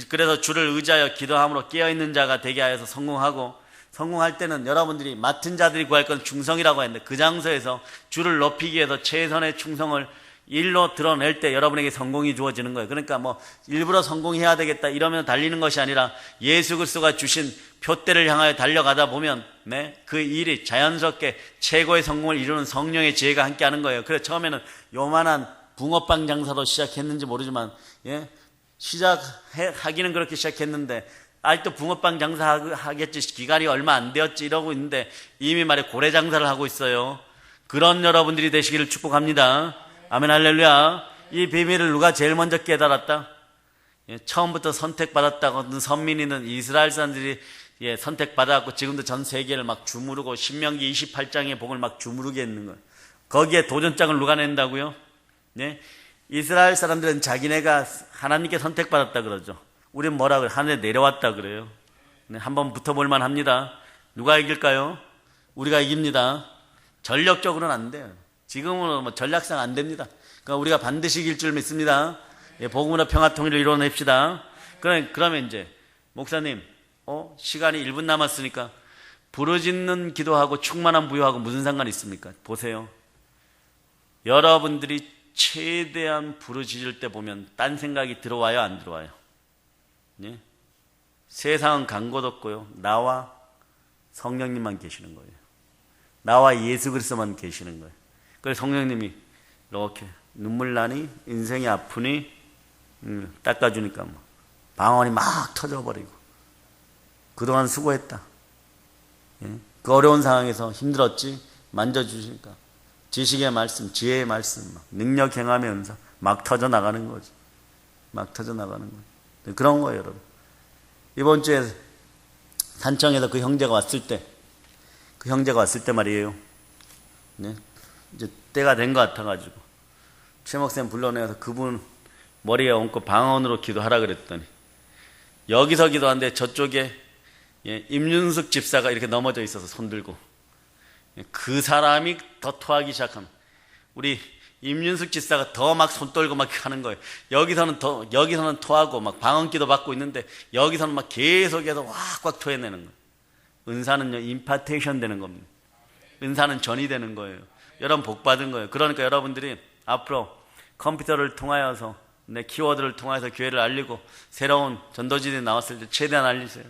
그래서 주를 의지하여 기도함으로 깨어있는 자가 되게 하여서 성공할 때는 여러분들이 맡은 자들이 구할 건 충성이라고 했는데 그 장소에서 주를 높이기 위해서 최선의 충성을 일로 드러낼 때 여러분에게 성공이 주어지는 거예요. 그러니까 뭐 일부러 성공해야 되겠다 이러면 달리는 것이 아니라 예수 그리스도가 주신 표대를 향하여 달려가다 보면 그 일이 자연스럽게 최고의 성공을 이루는 성령의 지혜가 함께하는 거예요. 그래서 처음에는 요만한 붕어빵 장사로 시작했는지 모르지만 시작하기는 그렇게 시작했는데 아직도 붕어빵 장사하겠지 기간이 얼마 안 되었지 이러고 있는데 이미 말에 고래 장사를 하고 있어요. 그런 여러분들이 되시기를 축복합니다. 아멘, 할렐루야. 이 비밀을 누가 제일 먼저 깨달았다? 처음부터 선택받았다고 하는 선민이는 이스라엘 사람들이 선택받았고 지금도 전 세계를 막 주무르고 신명기 28장의 복을 막 주무르게 했는 거예요. 거기에 도전장을 누가 낸다고요? 이스라엘 사람들은 자기네가 하나님께 선택받았다 그러죠. 우린 뭐라 그래요? 하늘에 내려왔다 그래요. 한번 붙어볼만 합니다. 누가 이길까요? 우리가 이깁니다. 전력적으로는 안 돼요. 지금은 뭐 전략상 안 됩니다. 그러니까 우리가 반드시 이길 줄 믿습니다. 복음으로 평화 통일을 이뤄냅시다. 그러면 이제 목사님 시간이 1분 남았으니까 부르짖는 기도하고 충만한 부요하고 무슨 상관이 있습니까? 보세요. 여러분들이 최대한 부르짖을 때 보면 딴 생각이 들어와요, 안 들어와요? 세상은 간 곳 없고요. 나와 성령님만 계시는 거예요. 나와 예수 그리스도만 계시는 거예요. 그래서 성령님이 이렇게 눈물 나니 인생이 아프니 닦아주니까 뭐 방언이 막 터져버리고 그동안 수고했다. 그 어려운 상황에서 힘들었지 만져주시니까 지식의 말씀, 지혜의 말씀, 능력 행함의 은사 막 터져 나가는 거지. 막 터져 나가는 거예요. 그런 거예요, 여러분. 이번 주에 산청에서 그 형제가 왔을 때 말이에요. 이제 때가 된 것 같아가지고 최 목사님 불러내서 그분 머리에 얹고 방언으로 기도하라 그랬더니 여기서 기도하는데 저쪽에 임윤숙 집사가 이렇게 넘어져 있어서 손 들고 그 사람이 더 토하기 시작합니다. 우리 임윤숙 지사가 더 막 손 떨고 막 하는 거예요. 여기서는 토하고 막 방언기도 받고 있는데 여기서는 막 계속해서 꽉꽉 토해내는 거예요. 은사는요, 임파테이션 되는 겁니다. 은사는 전이 되는 거예요. 여러분 복 받은 거예요. 그러니까 여러분들이 앞으로 컴퓨터를 통하여서 키워드를 통해서 교회를 알리고 새로운 전도지들이 나왔을 때 최대한 알리세요.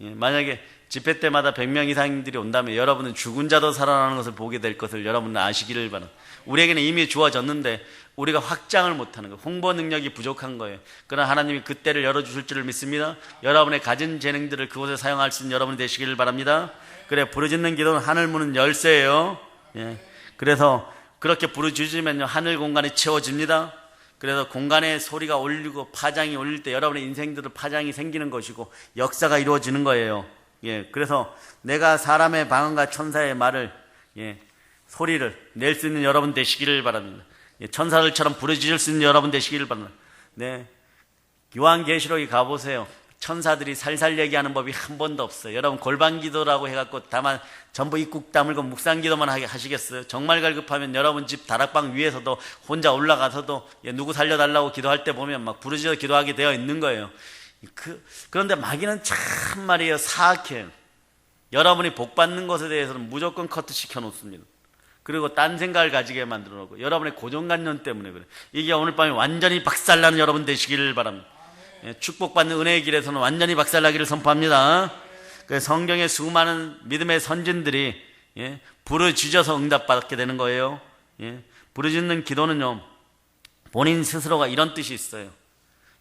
예, 만약에 집회 때마다 100명 이상들이 온다면 여러분은 죽은 자도 살아나는 것을 보게 될 것을 여러분은 아시기를 바랍니다. 우리에게는 이미 주어졌는데 우리가 확장을 못하는 거예요. 홍보 능력이 부족한 거예요. 그러나 하나님이 그때를 열어주실 줄을 믿습니다. 여러분의 가진 재능들을 그곳에 사용할 수 있는 여러분이 되시기를 바랍니다. 그래, 부르짖는 기도는 하늘 무는 열쇠예요. 예. 그래서 그렇게 부르짖으면요, 하늘 공간이 채워집니다. 그래서 공간의 소리가 올리고 파장이 올릴 때 여러분의 인생들은 파장이 생기는 것이고 역사가 이루어지는 거예요. 예, 그래서 내가 사람의 방언과 천사의 말을, 소리를 낼 수 있는 여러분 되시기를 바랍니다. 예, 천사들처럼 부르짖을 수 있는 여러분 되시기를 바랍니다. 네, 요한계시록에 가보세요. 천사들이 살살 얘기하는 법이 한 번도 없어요. 여러분 골방기도라고 해갖고 다만 전부 입국 다물고 묵상기도만 하시겠어요? 정말 갈급하면 여러분 집 다락방 위에서도 혼자 올라가서도 누구 살려달라고 기도할 때 보면 막 부르짖어 기도하게 되어 있는 거예요. 그런데 마귀는 참말이에요, 사악해요. 여러분이 복받는 것에 대해서는 무조건 커트 시켜놓습니다. 그리고 딴 생각을 가지게 만들어 놓고 여러분의 고정관념 때문에 그래요. 이게 오늘 밤에 완전히 박살나는 여러분 되시기를 바랍니다. 축복받는 은혜의 길에서는 완전히 박살나기를 선포합니다. 성경의 수많은 믿음의 선진들이 부르짖어서 응답받게 되는 거예요. 부르짖는 기도는요, 본인 스스로가 이런 뜻이 있어요.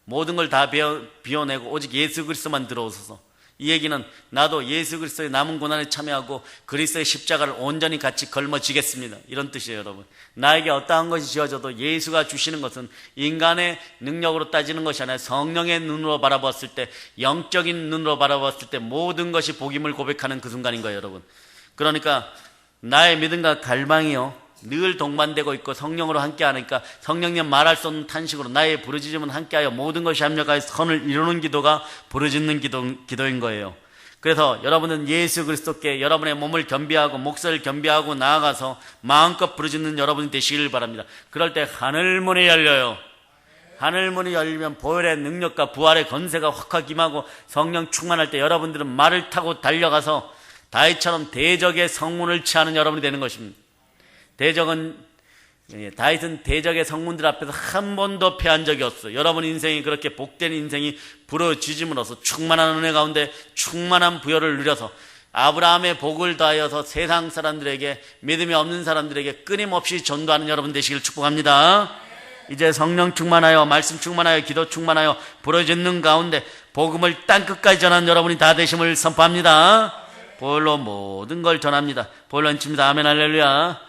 모든 걸 다 비워내고 오직 예수 그리스도만 들어오소서. 이 얘기는 나도 예수 그리스도의 남은 고난에 참여하고 그리스도의 십자가를 온전히 같이 걸머지겠습니다. 이런 뜻이에요, 여러분. 나에게 어떠한 것이 지어져도 예수가 주시는 것은 인간의 능력으로 따지는 것이 아니라 성령의 눈으로 바라보았을 때, 영적인 눈으로 바라보았을 때 모든 것이 복임을 고백하는 그 순간인 거예요, 여러분. 그러니까 나의 믿음과 갈망이요, 늘 동반되고 있고 성령으로 함께하니까 성령님 말할 수 없는 탄식으로 나의 부르짖음은 함께하여 모든 것이 합력하여 선을 이루는 기도가 부르짖는 기도인 거예요. 그래서 여러분은 예수 그리스도께 여러분의 몸을 겸비하고 목소리를 겸비하고 나아가서 마음껏 부르짖는 여러분이 되시길 바랍니다. 그럴 때 하늘문이 열려요. 하늘문이 열리면 보혈의 능력과 부활의 건세가 확확 임하고 성령 충만할 때 여러분들은 말을 타고 달려가서 다윗처럼 대적의 성문을 취하는 여러분이 되는 것입니다. 다윗은 대적의 성문들 앞에서 한 번도 패한 적이 없어요. 여러분 인생이 그렇게 복된 인생이 부르짖음으로써 충만한 은혜 가운데 충만한 부여를 누려서 아브라함의 복을 다하여서 세상 사람들에게, 믿음이 없는 사람들에게 끊임없이 전도하는 여러분 되시길 축복합니다. 이제 성령 충만하여, 말씀 충만하여, 기도 충만하여 부르짖는 가운데 복음을 땅끝까지 전하는 여러분이 다 되심을 선포합니다. 보혈로 모든 걸 전합니다. 보혈로 얹힙니다. 아멘 할렐루야.